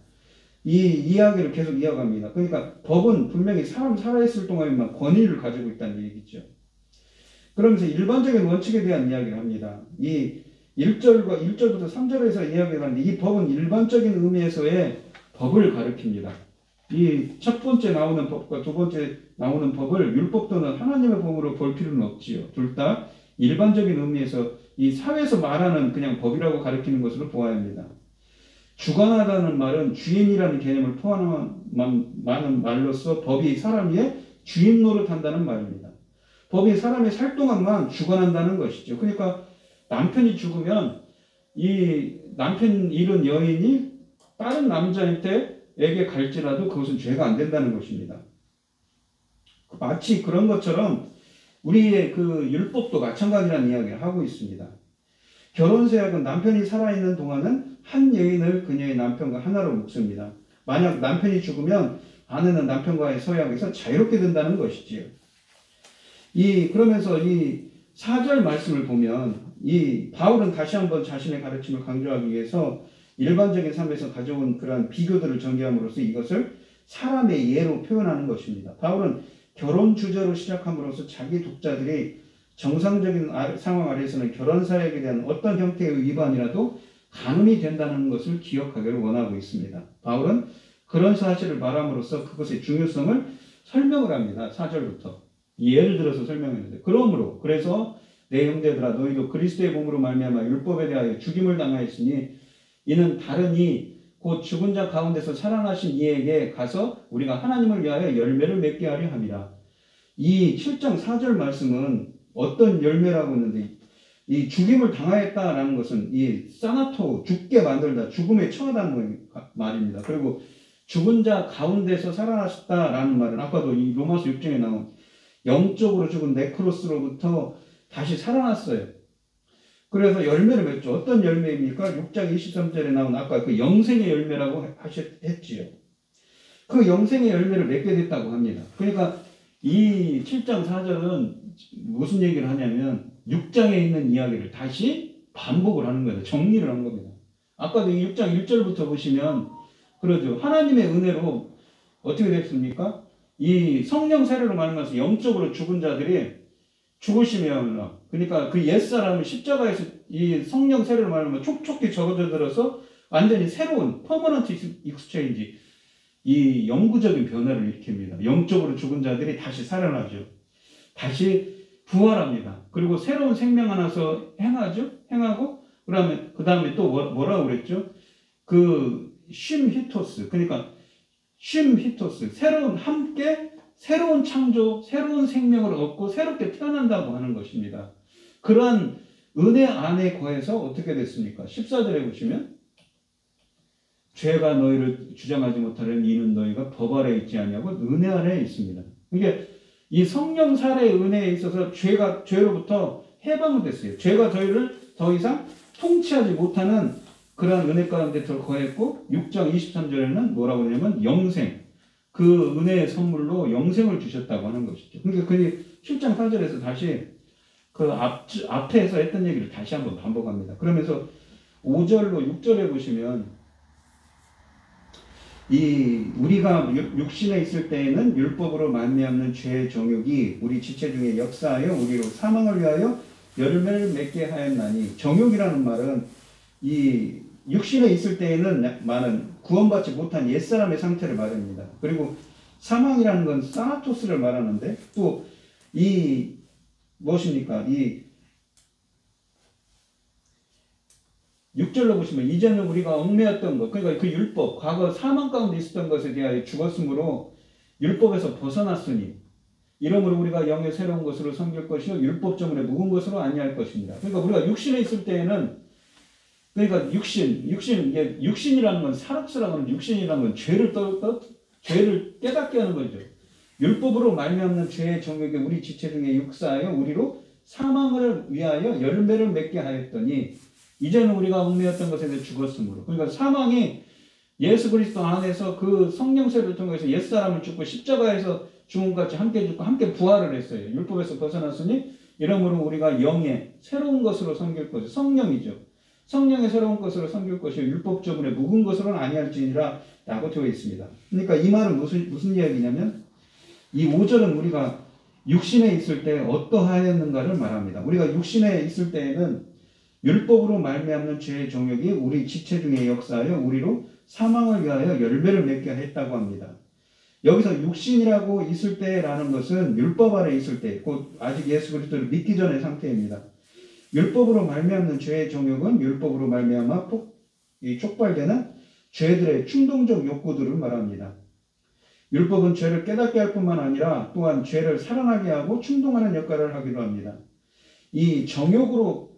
이 이야기를 계속 이어갑니다. 그러니까 법은 분명히 사람 살아있을 동안에만 권위를 가지고 있다는 얘기죠. 그러면서 일반적인 원칙에 대한 이야기를 합니다. 이 1절부터 3절에서 이야기를 하는데 이 법은 일반적인 의미에서의 법을 가리킵니다. 이 첫 번째 나오는 법과 두 번째 나오는 법을 율법 또는 하나님의 법으로 볼 필요는 없지요. 둘 다 일반적인 의미에서 이 사회에서 말하는 그냥 법이라고 가리키는 것으로 보아야 합니다. 주관하다는 말은 주인이라는 개념을 포함하는 말로서 법이 사람 위에 주인 노릇한다는 말입니다. 법이 사람이 살 동안만 주관한다는 것이죠. 그러니까 남편이 죽으면 이 남편 잃은 여인이 다른 남자한테에게 갈지라도 그것은 죄가 안 된다는 것입니다. 마치 그런 것처럼 우리의 그 율법도 마찬가지라는 이야기를 하고 있습니다. 결혼서약은 남편이 살아있는 동안은 한 여인을 그녀의 남편과 하나로 묶습니다. 만약 남편이 죽으면 아내는 남편과의 서약에서 자유롭게 된다는 것이지요. 그러면서 이 4절 말씀을 보면 이 바울은 다시 한번 자신의 가르침을 강조하기 위해서 일반적인 삶에서 가져온 그러한 비교들을 전개함으로써 이것을 사람의 예로 표현하는 것입니다. 바울은 결혼 주제로 시작함으로써 자기 독자들이 정상적인 상황 아래에서는 결혼 사역에 대한 어떤 형태의 위반이라도 가늠이 된다는 것을 기억하기를 원하고 있습니다. 바울은 그런 사실을 말함으로써 그것의 중요성을 설명을 합니다. 4절부터. 예를 들어서 설명했는데 그러므로 그래서 내 형제들아 너희도 그리스도의 몸으로 말미암아 율법에 대하여 죽임을 당하였으니 이는 다르니 곧 죽은 자 가운데서 살아나신 이에게 가서 우리가 하나님을 위하여 열매를 맺게 하려 함이라. 이 7장 4절 말씀은 어떤 열매라고 했는데 이 죽임을 당하였다라는 것은 이 사나토 죽게 만들다 죽음에 처하다는 말입니다. 그리고 죽은 자 가운데서 살아나셨다라는 말은 아까도 이 로마서 6장에 나온 영적으로 죽은 네크로스로부터 다시 살아났어요. 그래서 열매를 맺죠. 어떤 열매입니까? 6장 23절에 나온 아까 그 영생의 열매라고 했지요. 그 영생의 열매를 맺게 됐다고 합니다. 그러니까 이 7장 4절은 무슨 얘기를 하냐면 6장에 있는 이야기를 다시 반복을 하는 거예요. 정리를 한 겁니다. 아까도 이 6장 1절부터 보시면 그러죠. 하나님의 은혜로 어떻게 됐습니까? 이 성령 세례로 말하면서 영적으로 죽은 자들이 죽으시면 그러니까 그 옛사람을 십자가에서 이 성령 세례로 말하면 촉촉히 적어들어서 완전히 새로운 퍼머넌트 익스체인지 이 영구적인 변화를 일으킵니다. 영적으로 죽은 자들이 다시 살아나죠. 다시 부활합니다. 그리고 새로운 생명 하나서 행하고 그 다음에 또 뭐라고 그랬죠? 그 쉼히토스 그러니까 쉼히토스 함께 새로운 창조, 새로운 생명을 얻고 새롭게 태어난다고 하는 것입니다. 그러한 은혜 안에 거해서 어떻게 됐습니까? 14절에 보시면 죄가 너희를 주장하지 못하려는 이는 너희가 법 아래에 있지 아니하고 은혜 아래에 있습니다. 그러니까 이 성령 살의 은혜에 있어서 죄로부터 해방을 됐어요. 죄가 저희를 더 이상 통치하지 못하는 그러한 은혜 가운데 더 거했고 6장 23절에는 뭐라고 하냐면 영생 그 은혜의 선물로 영생을 주셨다고 하는 것이죠. 그러니까 그 7장 4절에서 다시 그 앞에서 했던 얘기를 다시 한번 반복합니다. 그러면서 5절로 6절에 보시면 우리가 육신에 있을 때에는 율법으로 말미암는 죄의 정욕이 우리 지체 중에 역사하여 우리로 사망을 위하여 열매를 맺게 하였나니 정욕이라는 말은 이 육신에 있을 때에는 많은 구원받지 못한 옛사람의 상태를 말합니다. 그리고 사망이라는 건 사나토스를 말하는데 또 무엇입니까? 6절로 보시면 이전에 우리가 얽매였던 것 그러니까 그 율법 과거 사망 가운데 있었던 것에 대하여 죽었으므로 율법에서 벗어났으니 이러므로 우리가 영의 새로운 것으로 섬길 것이요 율법적으로 묵은 것으로 아니할 것입니다. 그러니까 우리가 육신에 있을 때에는 그러니까 이게 육신이라는 건 사륵스라고 하는 육신이라는 건 죄를 깨닫게 하는 거죠. 율법으로 말미암는 죄의 정욕에 우리 지체 중에 육사하여 우리로 사망을 위하여 열매를 맺게 하였더니 이제는 우리가 얽매였던 것에 대해 죽었으므로. 그러니까 사망이 예수 그리스도 안에서 그 성령세를 통해서 옛사람을 죽고 십자가에서 죽음같이 함께 죽고 함께 부활을 했어요. 율법에서 벗어났으니 이러므로 우리가 영의 새로운 것으로 섬길 것이 성령이죠. 성령의 새로운 것으로 섬길 것이 율법적으로 묵은 것으로는 아니할지니라 라고 되어 있습니다. 그러니까 이 말은 무슨 이야기냐면 이 5절은 우리가 육신에 있을 때 어떠하였는가를 말합니다. 우리가 육신에 있을 때에는 율법으로 말미암는 죄의 정욕이 우리 지체 중에 역사하여 우리로 사망을 위하여 열매를 맺게 했다고 합니다. 여기서 육신이라고 있을 때라는 것은 율법 아래 있을 때, 곧 아직 예수 그리스도를 믿기 전의 상태입니다. 율법으로 말미암는 죄의 정욕은 율법으로 말미암아 촉발되는 죄들의 충동적 욕구들을 말합니다. 율법은 죄를 깨닫게 할 뿐만 아니라 또한 죄를 살아나게 하고 충동하는 역할을 하기도 합니다. 이 정욕으로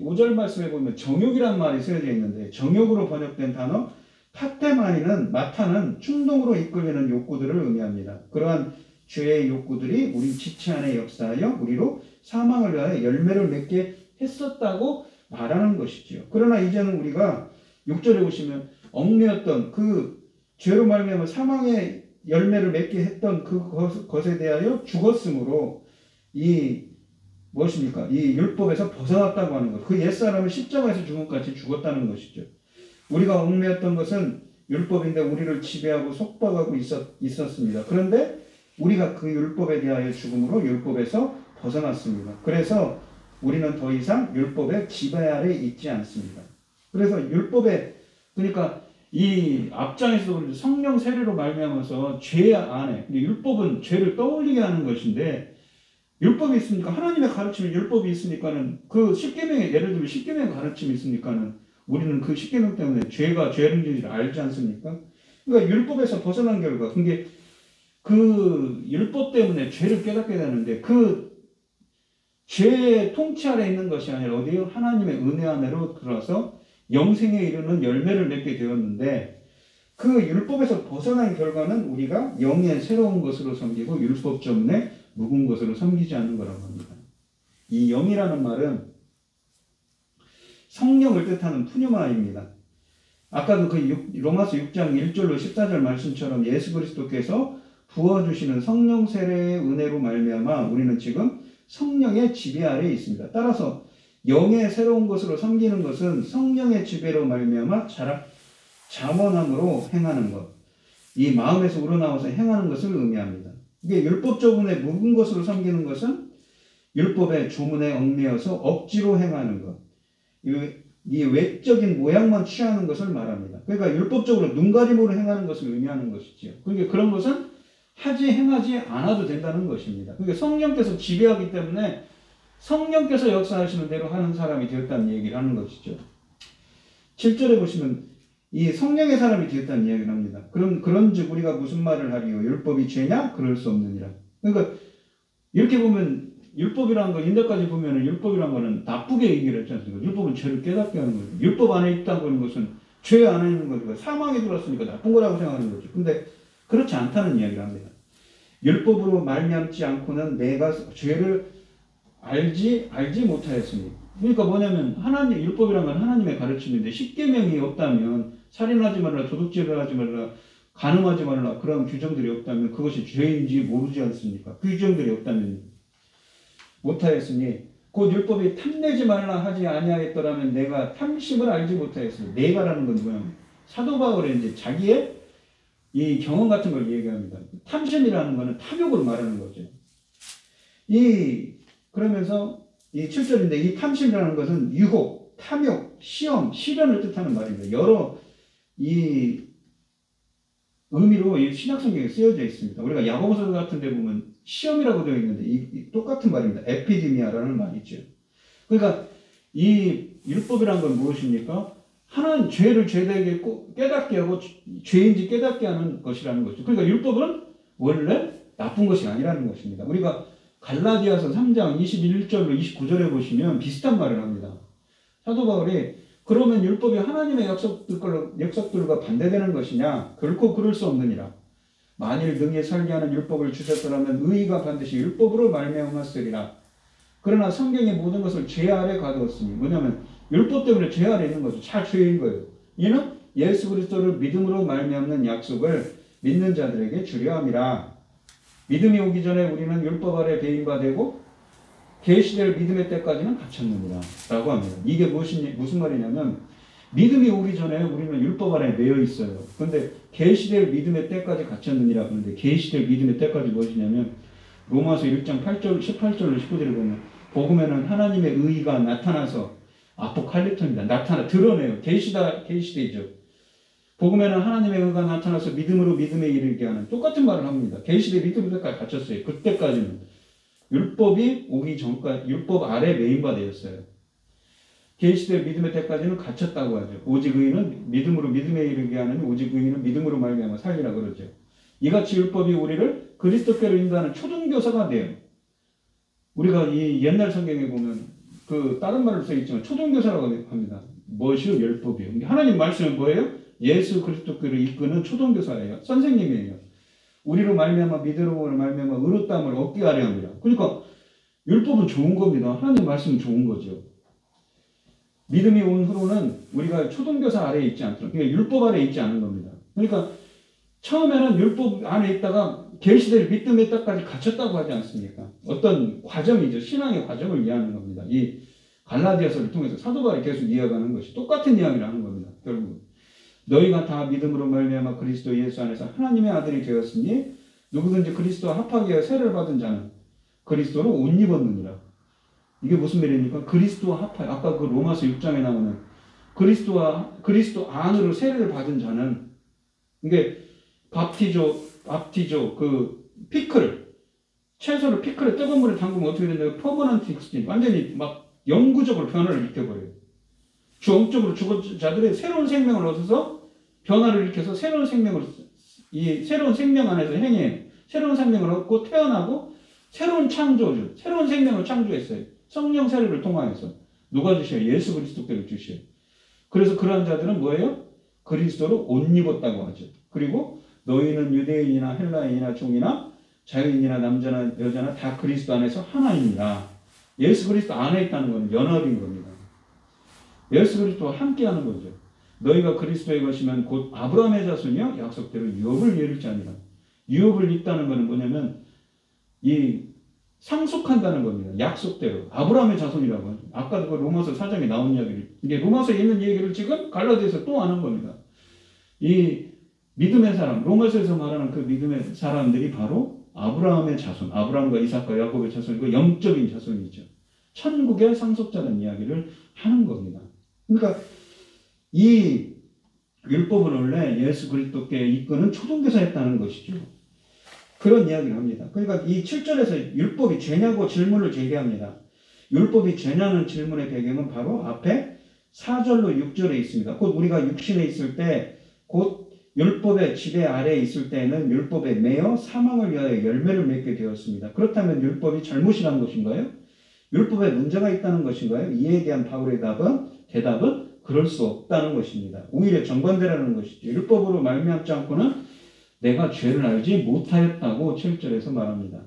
5절 말씀에 보면 정욕이란 말이 쓰여져 있는데 정욕으로 번역된 단어 마타는 충동으로 이끌리는 욕구들을 의미합니다. 그러한 죄의 욕구들이 우리 지체 안에 역사하여 우리로 사망을 위하여 열매를 맺게 했었다고 말하는 것이지요. 그러나 이제는 우리가 6절에 보시면 얽매였던 그 죄로 말미암아 사망의 열매를 맺게 했던 그것에 대하여 죽었으므로 이 율법에서 벗어났다고 하는 것. 그 옛사람은 십자가에서 죽음같이 죽었다는 것이죠. 우리가 얽매였던 것은 율법인데 우리를 지배하고 속박하고 있었습니다. 그런데 우리가 그 율법에 대하여 죽음으로 율법에서 벗어났습니다. 그래서 우리는 더 이상 율법의 지배 아래 있지 않습니다. 그래서 그러니까 이 앞장에서도 성령 세례로 말미암아서 죄 안에, 율법은 죄를 떠올리게 하는 것인데 율법이 있으니까 하나님의 가르침이 율법이 있으니까는 그 십계명에 예를 들면 십계명의 가르침이 있으니까는 우리는 그 십계명 때문에 죄가 죄인지를 알지 않습니까? 그러니까 율법에서 벗어난 결과 그게 그 율법 때문에 죄를 깨닫게 되는데 그 죄의 통치 아래 있는 것이 아니라 어디요? 하나님의 은혜 안으로 들어서 영생에 이르는 열매를 맺게 되었는데 그 율법에서 벗어난 결과는 우리가 영의 새로운 것으로 섬기고 율법 때문에 묵은 것으로 섬기지 않는 거라고 합니다. 이 영이라는 말은 성령을 뜻하는 푸뉴마입니다. 아까도 그 로마서 6장 1절로 14절 말씀처럼 예수 그리스도께서 부어주시는 성령 세례의 은혜로 말미암아 우리는 지금 성령의 지배 아래에 있습니다. 따라서 영의 새로운 것으로 섬기는 것은 성령의 지배로 말미암아 잠언함으로 행하는 것, 이 마음에서 우러나와서 행하는 것을 의미합니다. 이게 율법적으로 묵은 것으로 섬기는 것은 율법의 조문에 얽매여서 억지로 행하는 것, 이 외적인 모양만 취하는 것을 말합니다. 그러니까 율법적으로 눈가림으로 행하는 것을 의미하는 것이지요. 그러니까 그런 것은 행하지 않아도 된다는 것입니다. 그러니까 성령께서 지배하기 때문에 성령께서 역사하시는 대로 하는 사람이 되었다는 얘기를 하는 것이죠. 7절에 보시면 이 성령의 사람이 되었다는 이야기를 합니다. 그런즉 우리가 무슨 말을 하리요? 율법이 죄냐? 그럴 수 없느니라. 그러니까 이렇게 보면 율법이라는 거 인데까지 보면 율법이라는 거는 나쁘게 얘기를 했지 않습니까? 율법은 죄를 깨닫게 하는 거죠. 율법 안에 있다고 하는 것은 죄 안에 있는 거죠. 사망에 들었으니까 나쁜 거라고 생각하는 거죠. 근데 그렇지 않다는 이야기를 합니다. 율법으로 말미암지 않고는 내가 죄를 알지 못하였습니다. 그러니까 뭐냐면 율법이란 건 하나님의 가르침인데 십계명이 없다면 살인하지 말라, 도둑질을 하지 말라, 간음하지 말라 그런 규정들이 없다면 그것이 죄인지 모르지 않습니까? 그 규정들이 없다면 못하였으니 곧 율법이 탐내지 말라 하지 아니하였더라면 내가 탐심을 알지 못하였으니 내가라는 건 뭐냐면 사도 바울의 이제 자기의 이 경험 같은 걸 얘기합니다. 탐심이라는 거는 탐욕을 말하는 거죠. 그러면서 이 7절인데 이 탐심이라는 것은 유혹, 탐욕, 시험, 시련을 뜻하는 말입니다. 여러 이 의미로 이 신약성경에 쓰여져 있습니다. 우리가 야고보서 같은 데 보면 시험이라고 되어 있는데 이 똑같은 말입니다. 에피디미아라는 말이죠. 그러니까 이 율법이라는 건 무엇입니까? 하나는 죄를 죄되게 깨닫게 하고 죄인지 깨닫게 하는 것이라는 것이죠. 그러니까 율법은 원래 나쁜 것이 아니라는 것입니다. 우리가 갈라디아서 3장 21절로 29절에 보시면 비슷한 말을 합니다. 사도 바울이 그러면 율법이 하나님의 약속들과 반대되는 것이냐? 결코 그럴 수 없느니라. 만일 능히 살게 하는 율법을 주셨더라면 의의가 반드시 율법으로 말미암았으리라. 그러나 성경의 모든 것을 죄 아래 가두었으니 뭐냐면 율법 때문에 죄 아래 있는 것은 다 죄인 거예요. 이는 예수 그리스도를 믿음으로 말미암는 약속을 믿는 자들에게 주려 함이라. 믿음이 오기 전에 우리는 율법 아래 배임바 되고 계시될 믿음의 때까지는 갇혔느니라 라고 합니다. 이게 무슨 말이냐면 믿음이 오기 전에 우리는 율법 아래 매여 있어요. 그런데 계시될 믿음의 때까지 갇혔느니라. 그런데 계시될 믿음의 때까지 무엇이냐면 로마서 1장 8절, 18절로 19절에 보면 복음에는 하나님의 의의가 나타나서 아포칼립토입니다. 드러내요. 계시되죠. 복음에는 하나님의 의가 나타나서 믿음으로 믿음에 이르게 하는 똑같은 말을 합니다. 계시대 믿음의 때까지 갇혔어요. 그때까지는 율법이 오기 전까지 율법 아래 매인바 되었어요. 계시대 믿음의 때까지는 갇혔다고 하죠. 오직 의인은 믿음으로 믿음에 이르게 하는 오직 의인은 믿음으로 말미암아 살리라 그러죠. 이같이 율법이 우리를 그리스도께로 인도하는 초등교사가 돼요. 우리가 이 옛날 성경에 보면 그 다른 말로 써 있지만 초등교사라고 합니다. 무엇이요? 율법이요. 하나님 말씀은 뭐예요? 예수 그리스도께로 이끄는 초등교사예요. 선생님이에요. 우리로 말미암아 믿음으로 말미암아 의롭다함을 얻게 하려 합니다. 그러니까 율법은 좋은 겁니다. 하나님 말씀은 좋은 거죠. 믿음이 온 후로는 우리가 초등교사 아래에 있지 않도록 그러니까 율법 아래에 있지 않은 겁니다. 그러니까 처음에는 율법 안에 있다가 계시될 믿음의 때까지 갇혔다고 하지 않습니까? 어떤 과정이죠. 신앙의 과정을 이해하는 겁니다. 이 갈라디아서를 통해서 사도 바울이 계속 이어가는 것이 똑같은 이야기를 하는 겁니다. 결국 너희가 다 믿음으로 말미암아 그리스도 예수 안에서 하나님의 아들이 되었으니 누구든지 그리스도와 합하게 세례를 받은 자는 그리스도로 옷 입었느니라. 이게 무슨 말입니까? 그리스도와 합하여 아까 그 로마서 6장에 나오는 그리스도 안으로 세례를 받은 자는 이게 밥티조 그 피클 채소를 피클에 뜨거운 물에 담그면 어떻게 된다고 퍼머넌트 익스틴 완전히 막 영구적으로 변화를 일으켜버려요. 주엉적으로 죽은 자들의 새로운 생명을 얻어서 변화를 일으켜서 새로운 생명 안에서 행해요. 새로운 생명을 얻고 태어나고 새로운 창조주, 새로운 생명을 창조했어요. 성령 세례를 통하여서 누가 주셔요? 예수 그리스도께로 주셔요. 그래서 그러한 자들은 뭐예요? 그리스도로 옷 입었다고 하죠. 그리고 너희는 유대인이나 헬라인이나 종이나 자유인이나 남자나 여자나 다 그리스도 안에서 하나입니다. 예수 그리스도 안에 있다는 것은 연합인 겁니다. 예수 그리스도와 함께하는 거죠. 너희가 그리스도의 것이면 곧 아브라함의 자손이요 약속대로 유업을 이룰 자니라. 유업을 잇다는 것은 뭐냐면 이 상속한다는 겁니다. 약속대로 아브라함의 자손이라고 하죠. 아까도 그 로마서 4장에 나온 이야기를 이게 로마서에 있는 얘기를 지금 갈라디아서 또 하는 겁니다. 이 믿음의 사람, 로마서에서 말하는 그 믿음의 사람들이 바로 아브라함의 자손, 아브라함과 이삭과 야곱의 자손, 그 영적인 자손이죠. 천국의 상속자라는 이야기를 하는 겁니다. 그러니까 이 율법은 원래 예수 그리스도께 이끄는 초등교사였다는 것이죠. 그런 이야기를 합니다. 그러니까 이 7절에서 율법이 죄냐고 질문을 제기합니다. 율법이 죄냐는 질문의 배경은 바로 앞에 4절로 6절에 있습니다. 곧 우리가 육신에 있을 때, 곧 율법의 지배 아래에 있을 때는 율법에 매여 사망을 위하여 열매를 맺게 되었습니다. 그렇다면 율법이 잘못이라는 것인가요? 율법에 문제가 있다는 것인가요? 이에 대한 바울의 대답은 그럴 수 없다는 것입니다. 오히려 정반대라는 것이죠. 율법으로 말미암지 않고는 내가 죄를 알지 못하였다고 7절에서 말합니다.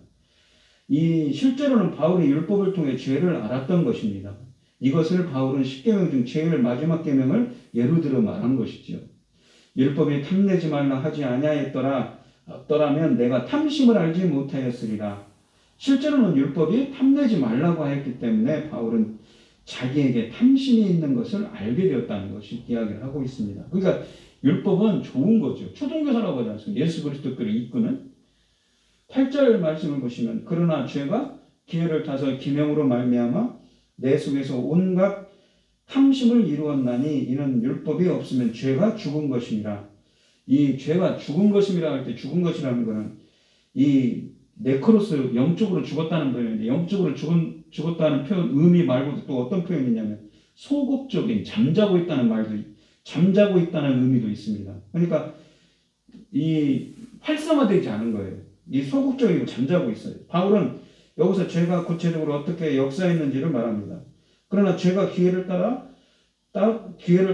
이 실제로는 바울이 율법을 통해 죄를 알았던 것입니다. 이것을 바울은 10계명 중 제일 마지막 계명을 예로 들어 말한 것이죠. 율법이 탐내지 말라 하지 아니하였더라면 내가 탐심을 알지 못하였으리라. 실제로는 율법이 탐내지 말라고 하였기 때문에 바울은 자기에게 탐심이 있는 것을 알게 되었다는 것이 이야기를 하고 있습니다. 그러니까 율법은 좋은 거죠. 초등교사라고 하지 않습니까? 예수 그리스도께로 이끄는 8절 말씀을 보시면 그러나 죄가 기회를 타서 기명으로 말미암아 내 속에서 온갖 탐심을 이루었나니 이는 율법이 없으면 죄가 죽은 것이니라. 이 죄가 죽은 것이라 할 때 죽은 것이라는 것은 이 네크로스 영적으로 죽었다는 표현인데 영적으로 죽었다는 표현 의미 말고도 또 어떤 표현이냐면 소극적인 잠자고 있다는 의미도 있습니다. 그러니까 이 활성화되지 않은 거예요. 이 소극적이고 잠자고 있어요. 바울은 여기서 죄가 구체적으로 어떻게 역사했는지를 말합니다. 그러나 죄가 기회를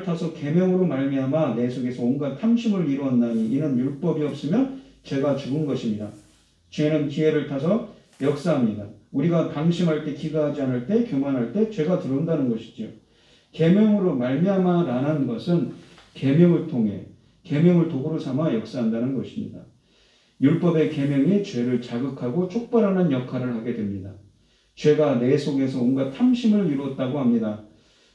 타서 계명으로 말미암아 내 속에서 온갖 탐심을 이루었나니 이는 율법이 없으면 죄가 죽은 것입니다. 죄는 기회를 타서 역사합니다. 우리가 방심할 때, 기도하지 않을 때, 교만할 때 죄가 들어온다는 것이죠. 계명으로 말미암아라는 것은 계명을 통해 계명을 도구로 삼아 역사한다는 것입니다. 율법의 계명이 죄를 자극하고 촉발하는 역할을 하게 됩니다. 죄가 내 속에서 온갖 탐심을 이루었다고 합니다.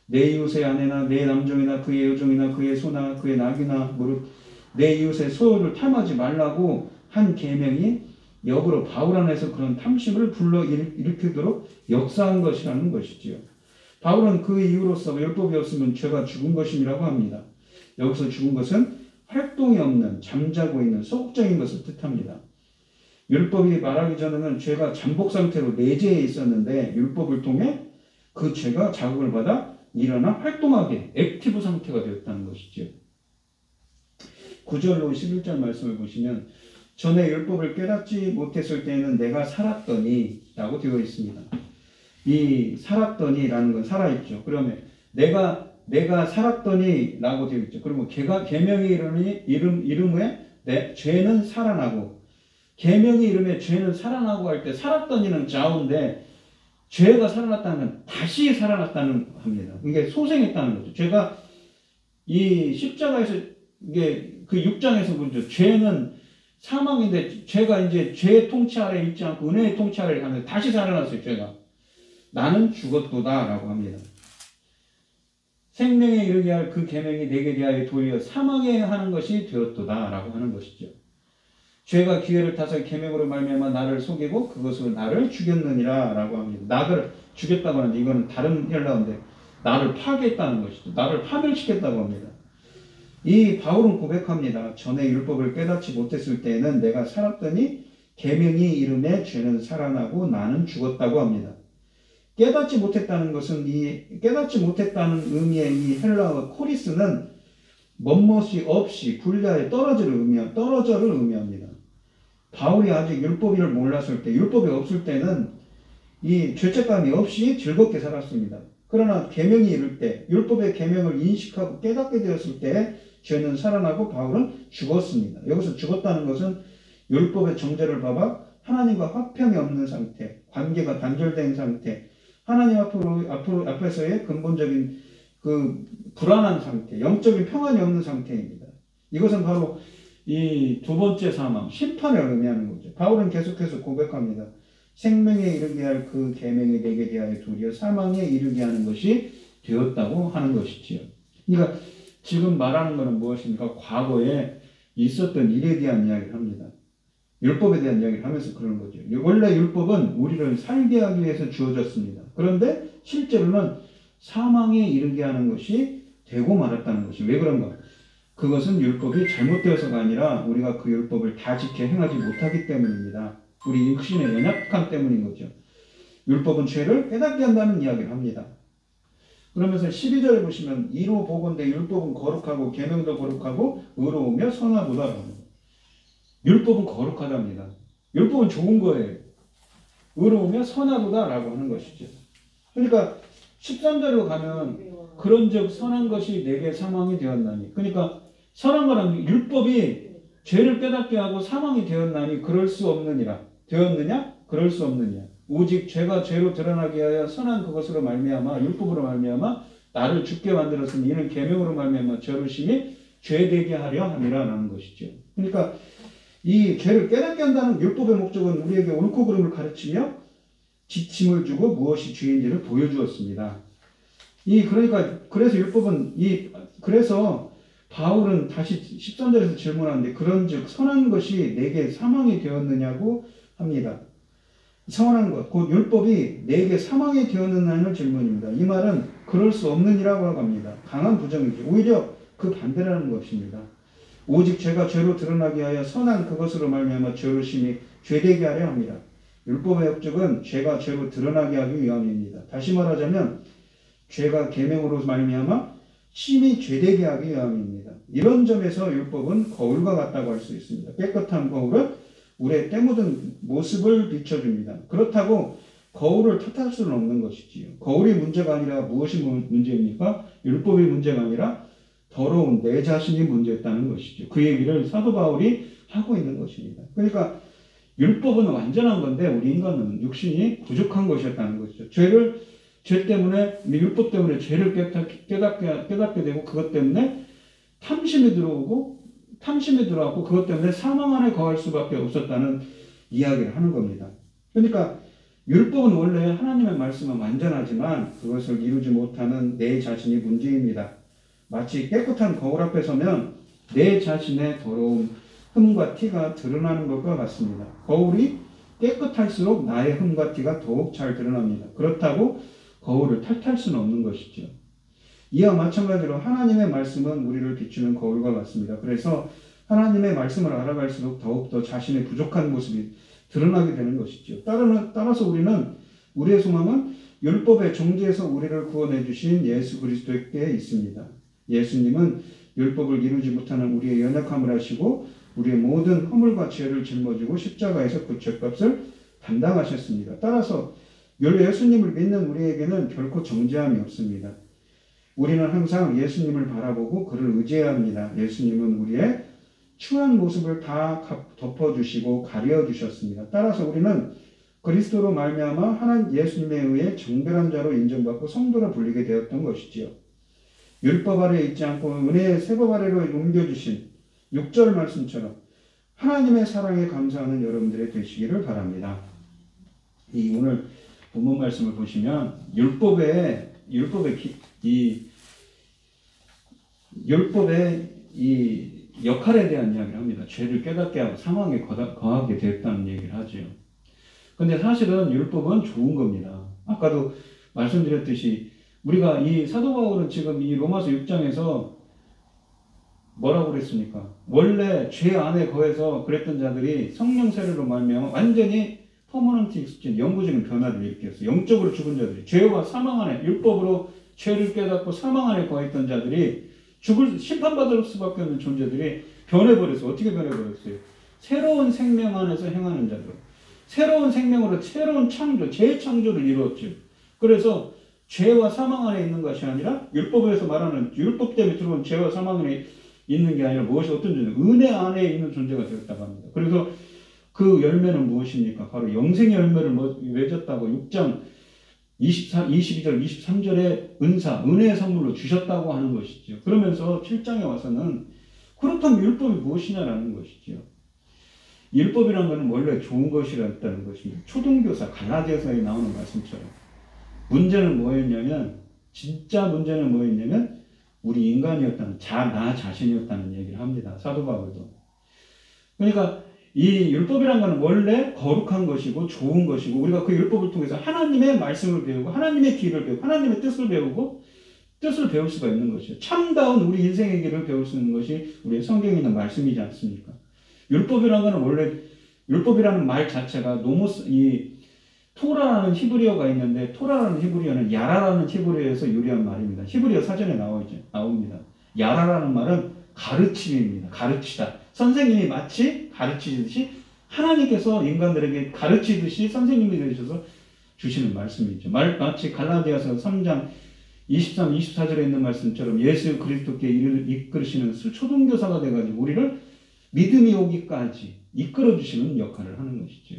내 이웃의 아내나 내 남종이나 그의 여종이나 그의 소나 그의 낙이나 무릇 내 이웃의 소유를 탐하지 말라고 한 계명이 역으로 바울 안에서 그런 탐심을 불러일으키도록 역사한 것이라는 것이지요. 바울은 그 이유로서 율법이 없으면 죄가 죽은 것이라고 합니다. 여기서 죽은 것은 활동이 없는 잠자고 있는 소극적인 것을 뜻합니다. 율법이 말하기 전에는 죄가 잠복 상태로 내재해 있었는데 율법을 통해 그 죄가 자극을 받아 일어나 활동하게 액티브 상태가 되었다는 것이죠. 9절로 11절 말씀을 보시면 전에 율법을 깨닫지 못했을 때에는 내가 살았더니 라고 되어 있습니다. 이 살았더니라는 건 살아있죠. 그러면 내가 살았더니 라고 되어 있죠. 그리고 계명의 이름에 죄는 살아나고 계명의 이름에 죄는 살아나고 할 때 살았더니는 좌우인데 죄가 살아났다는 건 다시 살아났다는 합니다. 이게 소생했다는 거죠. 죄가 이 십자가에서 이게 그 6장에서 보죠. 죄는 사망인데 죄가 이제 죄의 통치 아래에 있지 않고 은혜의 통치 아래에 가면서 다시 살아났어요. 죄가. 나는 죽었도다 라고 합니다. 생명에 이르게 할 그 계명이 내게 대하여 도리어 사망에 하는 것이 되었도다 라고 하는 것이죠. 죄가 기회를 타서 계명으로 말미암아 나를 속이고 그것으로 나를 죽였느니라 라고 합니다. 나를 죽였다고 하는데 이거는 다른 헬라어인데 나를 파괴했다는 것이죠. 나를 파멸시켰다고 합니다. 이 바울은 고백합니다. 전에 율법을 깨닫지 못했을 때에는 내가 살았더니 계명이 이름에 죄는 살아나고 나는 죽었다고 합니다. 깨닫지 못했다는 것은 이 깨닫지 못했다는 의미의 이 헬라어 코리스는 멋멋이 없이 분야에 떨어져를 의미합니다. 바울이 아직 율법을 몰랐을 때, 율법이 없을 때는 이 죄책감이 없이 즐겁게 살았습니다. 그러나 계명이 이를 때, 율법의 계명을 인식하고 깨닫게 되었을 때 죄는 살아나고 바울은 죽었습니다. 여기서 죽었다는 것은 율법의 정죄를 봐봐 하나님과 화평이 없는 상태, 관계가 단절된 상태, 하나님 앞에서의 근본적인 그 불안한 상태, 영적인 평안이 없는 상태입니다. 이것은 바로 이 두 번째 사망, 심판을 의미하는 거죠. 바울은 계속해서 고백합니다. 생명에 이르게 할 그 계명이 내게 대하여 도리어 사망에 이르게 하는 것이 되었다고 하는 것이지요. 그러니까 지금 말하는 것은 무엇입니까? 과거에 있었던 일에 대한 이야기를 합니다. 율법에 대한 이야기를 하면서 그러는 거죠. 원래 율법은 우리를 살게 하기 위해서 주어졌습니다. 그런데 실제로는 사망에 이르게 하는 것이 되고 말았다는 것이 왜 그런가? 그것은 율법이 잘못되어서가 아니라 우리가 그 율법을 다 지켜 행하지 못하기 때문입니다. 우리 육신의 연약함 때문인 거죠. 율법은 죄를 깨닫게 한다는 이야기를 합니다. 그러면서 12절에 보시면 이로 보건대 율법은 거룩하고 계명도 거룩하고 의로우며 선하도다. 율법은 거룩하답니다. 율법은 좋은 거예요. 의로우며 선하도다 라고 하는 것이죠. 그러니까 13절로 가면 그런즉 선한 것이 내게 사망이 되었나니, 그러니까 선한 거란 율법이 죄를 깨닫게 하고 사망이 되었나니 그럴 수 없느니라. 되었느냐? 그럴 수 없느냐. 오직 죄가 죄로 드러나게 하여 선한 그것으로 말미암아 율법으로 말미암아 나를 죽게 만들었으니 이는 계명으로 말미암아 저를 심히 죄되게 하려 함이라는 것이죠. 그러니까 이 죄를 깨닫게 한다는 율법의 목적은 우리에게 옳고 그름을 가르치며 지침을 주고 무엇이 죄인지를 보여주었습니다. 그래서 율법은 그래서 바울은 다시 13절에서 질문하는데 그런즉 선한 것이 내게 사망이 되었느냐고 합니다. 선한 것, 곧 율법이 내게 사망이 되었느냐는 질문입니다. 이 말은 그럴 수 없느니라고 합니다. 강한 부정이죠. 오히려 그 반대라는 것입니다. 오직 죄가 죄로 드러나게 하여 선한 그것으로 말미암아 죄를 심히 죄되게 하려 합니다. 율법의 목적은 죄가 죄로 드러나게 하기 위함입니다. 다시 말하자면 죄가 계명으로 말미암아 심히 죄되게 하기 위함입니다. 이런 점에서 율법은 거울과 같다고 할 수 있습니다. 깨끗한 거울을 우리의 때 묻은 모습을 비춰줍니다. 그렇다고 거울을 탓할 수는 없는 것이지요. 거울이 문제가 아니라 무엇이 문제입니까? 율법이 문제가 아니라 더러운 내 자신이 문제였다는 것이죠. 그 얘기를 사도 바울이 하고 있는 것입니다. 그러니까 율법은 완전한 건데 우리 인간은 육신이 부족한 것이었다는 것이죠. 죄 때문에, 율법 때문에 죄를 깨닫게 되고 그것 때문에 탐심이 들어오고 그것 때문에 사망 안에 거할 수밖에 없었다는 이야기를 하는 겁니다. 그러니까 율법은 원래 하나님의 말씀은 완전하지만 그것을 이루지 못하는 내 자신이 문제입니다. 마치 깨끗한 거울 앞에 서면 내 자신의 더러움, 흠과 티가 드러나는 것과 같습니다. 거울이 깨끗할수록 나의 흠과 티가 더욱 잘 드러납니다. 그렇다고 거울을 탓할 수는 없는 것이죠. 이와 마찬가지로 하나님의 말씀은 우리를 비추는 거울과 같습니다. 그래서 하나님의 말씀을 알아갈수록 더욱더 자신의 부족한 모습이 드러나게 되는 것이죠. 따라서 우리의 소망은 율법의 종지에서 우리를 구원해 주신 예수 그리스도께 있습니다. 예수님은 율법을 이루지 못하는 우리의 연약함을 하시고 우리의 모든 허물과 죄를 짊어지고 십자가에서 그 죄값을 담당하셨습니다. 따라서 예수님을 믿는 우리에게는 결코 정죄함이 없습니다. 우리는 항상 예수님을 바라보고 그를 의지해야 합니다. 예수님은 우리의 추한 모습을 다 덮어주시고 가려주셨습니다. 따라서 우리는 그리스도로 말미암아 하나님 예수님에 의해 정결한 자로 인정받고 성도로 불리게 되었던 것이지요. 율법 아래에 있지 않고 은혜의 세법 아래로 옮겨주신 6절 말씀처럼 하나님의 사랑에 감사하는 여러분들이 되시기를 바랍니다. 이 오늘 본문 말씀을 보시면 율법의 이 역할에 대한 이야기를 합니다. 죄를 깨닫게 하고 사망에 거하게 됐다는 얘기를 하죠. 근데 사실은 율법은 좋은 겁니다. 아까도 말씀드렸듯이 우리가 이 사도 바울은 지금 이 로마서 6장에서 뭐라고 그랬습니까? 원래 죄 안에 거해서 그랬던 자들이 성령 세례로 말미암아 완전히 퍼머넌트 익스체인지 영구적인 변화를 일으켰어요. 영적으로 죽은 자들이 죄와 사망 안에 율법으로 죄를 깨닫고 사망 안에 거했던 자들이 심판받을 수밖에 없는 존재들이 변해버렸어요. 어떻게 변해버렸어요? 새로운 생명 안에서 행하는 자들. 새로운 생명으로 새로운 창조, 재창조를 이루었죠. 그래서 죄와 사망 안에 있는 것이 아니라 율법에서 말하는 율법 때문에 들어온 죄와 사망 안에 있는 게 아니라 무엇이 어떤 존재? 은혜 안에 있는 존재가 되었다고 합니다. 그래서 그 열매는 무엇입니까? 바로 영생의 열매를 맺었다고 6장 22절, 23절에 은혜의 선물로 주셨다고 하는 것이죠. 그러면서 7장에 와서는 그렇다면 율법이 무엇이냐라는 것이죠. 율법이라는 것은 원래 좋은 것이라는 것입니다. 초등교사 갈라디아서에 나오는 말씀처럼. 진짜 문제는 뭐였냐면 우리 인간이었다는 나 자신이었다는 얘기를 합니다. 사도 바울도. 그러니까 이 율법이라는 것은 원래 거룩한 것이고 좋은 것이고 우리가 그 율법을 통해서 하나님의 말씀을 배우고 하나님의 길을 배우고 하나님의 뜻을 배우고 뜻을 배울 수가 있는 것이죠. 참다운 우리 인생의 길을 배울 수 있는 것이 우리의 성경에 있는 말씀이지 않습니까? 율법이라는 것은 원래 율법이라는 말 자체가 토라라는 히브리어가 있는데 토라라는 히브리어는 야라라는 히브리어에서 유래한 말입니다. 히브리어 사전에 나옵니다. 야라라는 말은 가르침입니다. 가르치다. 선생님이 마치 가르치듯이 하나님께서 인간들에게 가르치듯이 선생님이 되셔서 주시는 말씀이죠. 마치 갈라디아서 3장 23, 24절에 있는 말씀처럼 예수 그리스도께 이끌으시는 초등교사가 돼가지고 우리를 믿음이 오기까지 이끌어주시는 역할을 하는 것이죠.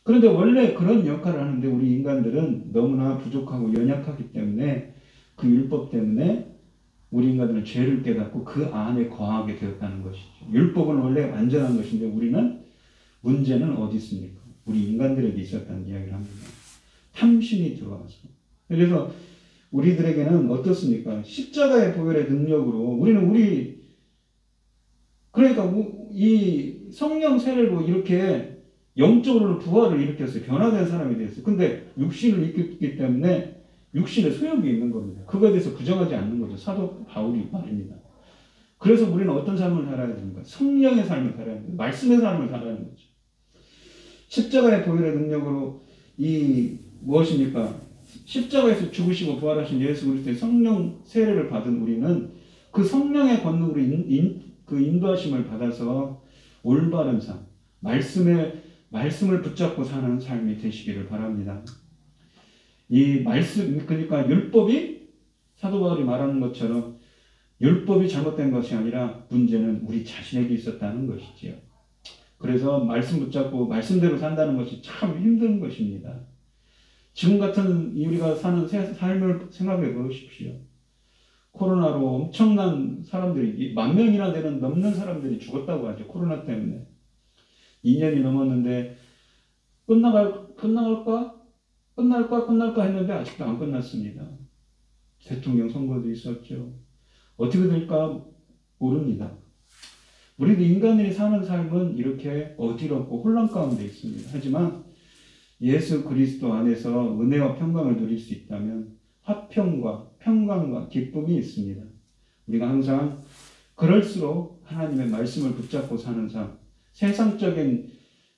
그런데 원래 그런 역할을 하는데 우리 인간들은 너무나 부족하고 연약하기 때문에 그 율법 때문에 우리 인간들은 죄를 깨닫고 그 안에 거하게 되었다는 것이죠. 율법은 원래 완전한 것인데 문제는 어디 있습니까? 우리 인간들에게 있었다는 이야기를 합니다. 탐심이 들어와서. 그래서 우리들에게는 어떻습니까? 십자가의 보혈의 능력으로 그러니까 이 성령 세례로 이렇게 영적으로는 부활을 일으켰어요. 변화된 사람이 됐어요. 근데 육신을 입기 때문에 육신의 소욕이 있는 겁니다. 그거에 대해서 부정하지 않는 거죠. 사도 바울이 말입니다. 그래서 우리는 어떤 삶을 살아야 됩니까? 성령의 삶을 살아야 됩니다. 말씀의 삶을 살아야 하는 거죠. 십자가의 보혈의 능력으로 무엇입니까? 십자가에서 죽으시고 부활하신 예수 그리스도의 성령 세례를 받은 우리는 그 성령의 권능으로 그 인도하심을 받아서 올바른 삶, 말씀을 붙잡고 사는 삶이 되시기를 바랍니다. 이 말씀, 그러니까 율법이 사도 바울이 말하는 것처럼 율법이 잘못된 것이 아니라 문제는 우리 자신에게 있었다는 것이지요. 그래서 말씀 붙잡고 말씀대로 산다는 것이 참 힘든 것입니다. 지금 같은 우리가 사는 삶을 생각해 보십시오. 코로나로 엄청난 사람들이 10,000명이나 넘는 사람들이 죽었다고 하죠. 코로나 때문에. 2년이 넘었는데 끝날까 했는데 아직도 안 끝났습니다. 대통령 선거도 있었죠. 어떻게 될까 모릅니다. 우리도 인간들이 사는 삶은 이렇게 어지럽고 혼란 가운데 있습니다. 하지만 예수 그리스도 안에서 은혜와 평강을 누릴 수 있다면 화평과 평강과 기쁨이 있습니다. 우리가 항상 그럴수록 하나님의 말씀을 붙잡고 사는 삶, 세상적인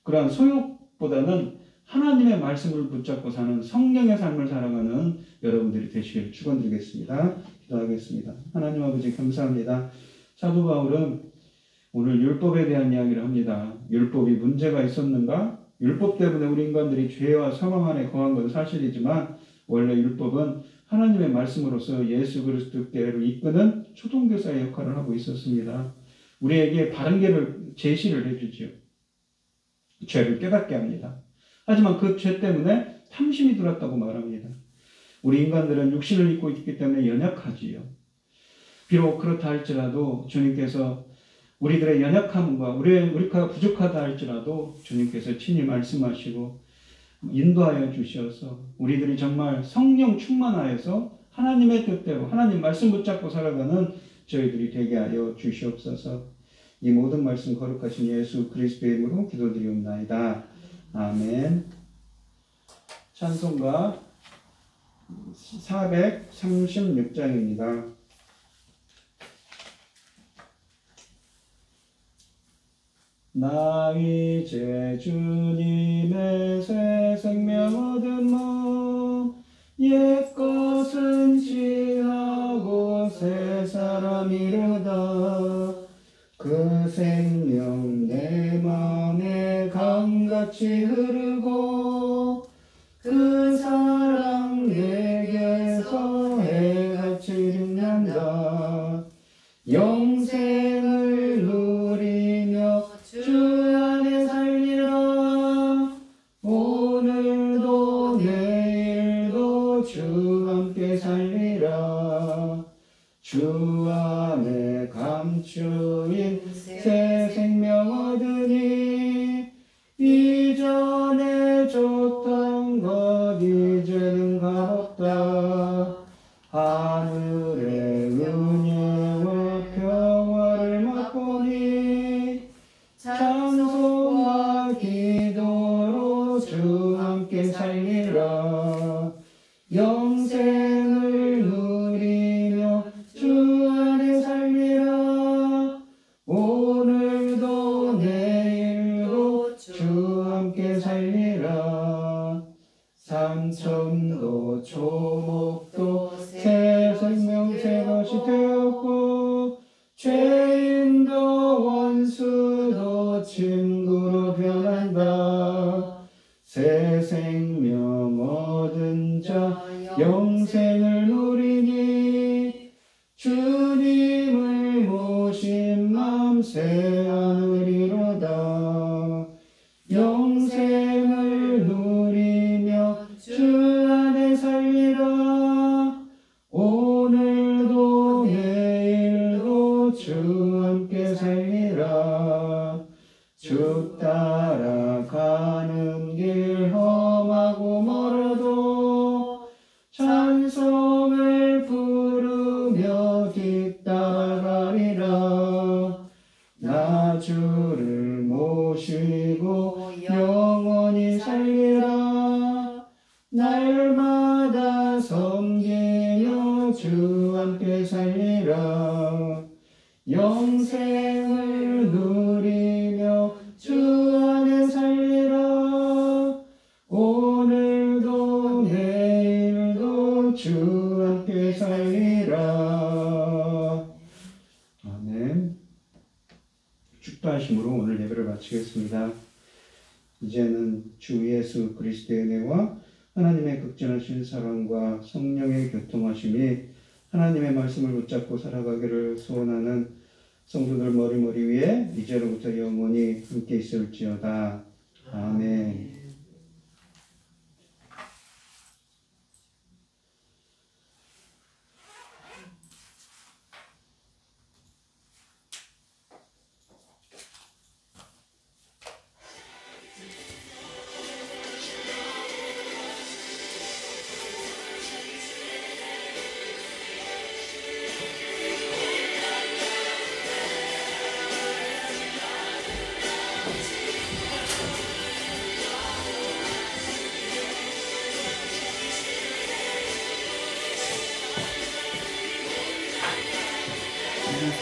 그러한 소욕보다는 하나님의 말씀을 붙잡고 사는 성령의 삶을 살아가는 여러분들이 되시기를 축원드리겠습니다. 기도하겠습니다. 하나님 아버지 감사합니다. 사도 바울은 오늘 율법에 대한 이야기를 합니다. 율법이 문제가 있었는가? 율법 때문에 우리 인간들이 죄와 사망 안에 거한 건 사실이지만 원래 율법은 하나님의 말씀으로서 예수 그리스도께로 이끄는 초동교사의 역할을 하고 있었습니다. 우리에게 바른 길을 제시를 해주지요. 죄를 깨닫게 합니다. 하지만 그 죄 때문에 탐심이 들었다고 말합니다. 우리 인간들은 육신을 입고 있기 때문에 연약하지요. 비록 그렇다 할지라도 주님께서 우리들의 연약함과 우리가 부족하다 할지라도 주님께서 친히 말씀하시고 인도하여 주셔서 우리들이 정말 성령 충만하여서 하나님의 뜻대로 하나님 말씀 붙잡고 살아가는 저희들이 되게 하여 주시옵소서. 이 모든 말씀 거룩하신 예수 그리스도의 이름으로 기도드리옵나이다. 아멘. 찬송가 436장입니다. 나 이제 주님의 새 생명 얻은 몸 옛것은 지나고 새 사람이로다. 그 생명 내 맘에 강같이 흐르고 그 사랑 내게서 해같이 빛난다. 영생을 누리며 주 안에 살리라. 오늘도 내일도 주 함께 살리라. 주 안에 감추인 새 생명 얻으니 이전에 줬던 것 이제는 값없다. 하늘의 은혜와 평화를 맛보니 찬송과 기도로 주 함께 살리라. 영생을 누리며 주 안에 살리라. 오늘도 내일도 주 함께 살리라. 삼천도 초목도 새 생명 새 것이 되었고 죄인도 원수도 친구로 변한다. 새 생명 얻은 자 영생을 누리니 주님을 모신 맘 새 하늘이로다. 영생을 누리며 주 안에 살리라. 오늘도 내일도 주 함께 살리라. 주 따라가는 길 험하고 멀어도 찬송을 부르며 뒤따라가리라. 나 주를 모시고 영원히 살리라. 날마다 섬기며 주 함께 살리라. 영생을 누리며 주 안에 살리라. 오늘도 내일도 주 함께 살리라. 아멘. 축도하심으로 오늘 예배를 마치겠습니다. 이제는 주 예수 그리스도의 은혜와 하나님의 극진하신 사랑과 성령의 교통하심이 하나님의 말씀을 붙잡고 살아가기를 소원하는 성도들 머리 위에 이제로부터 영원히 함께 있을지어다. 아멘.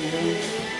안녕하세요.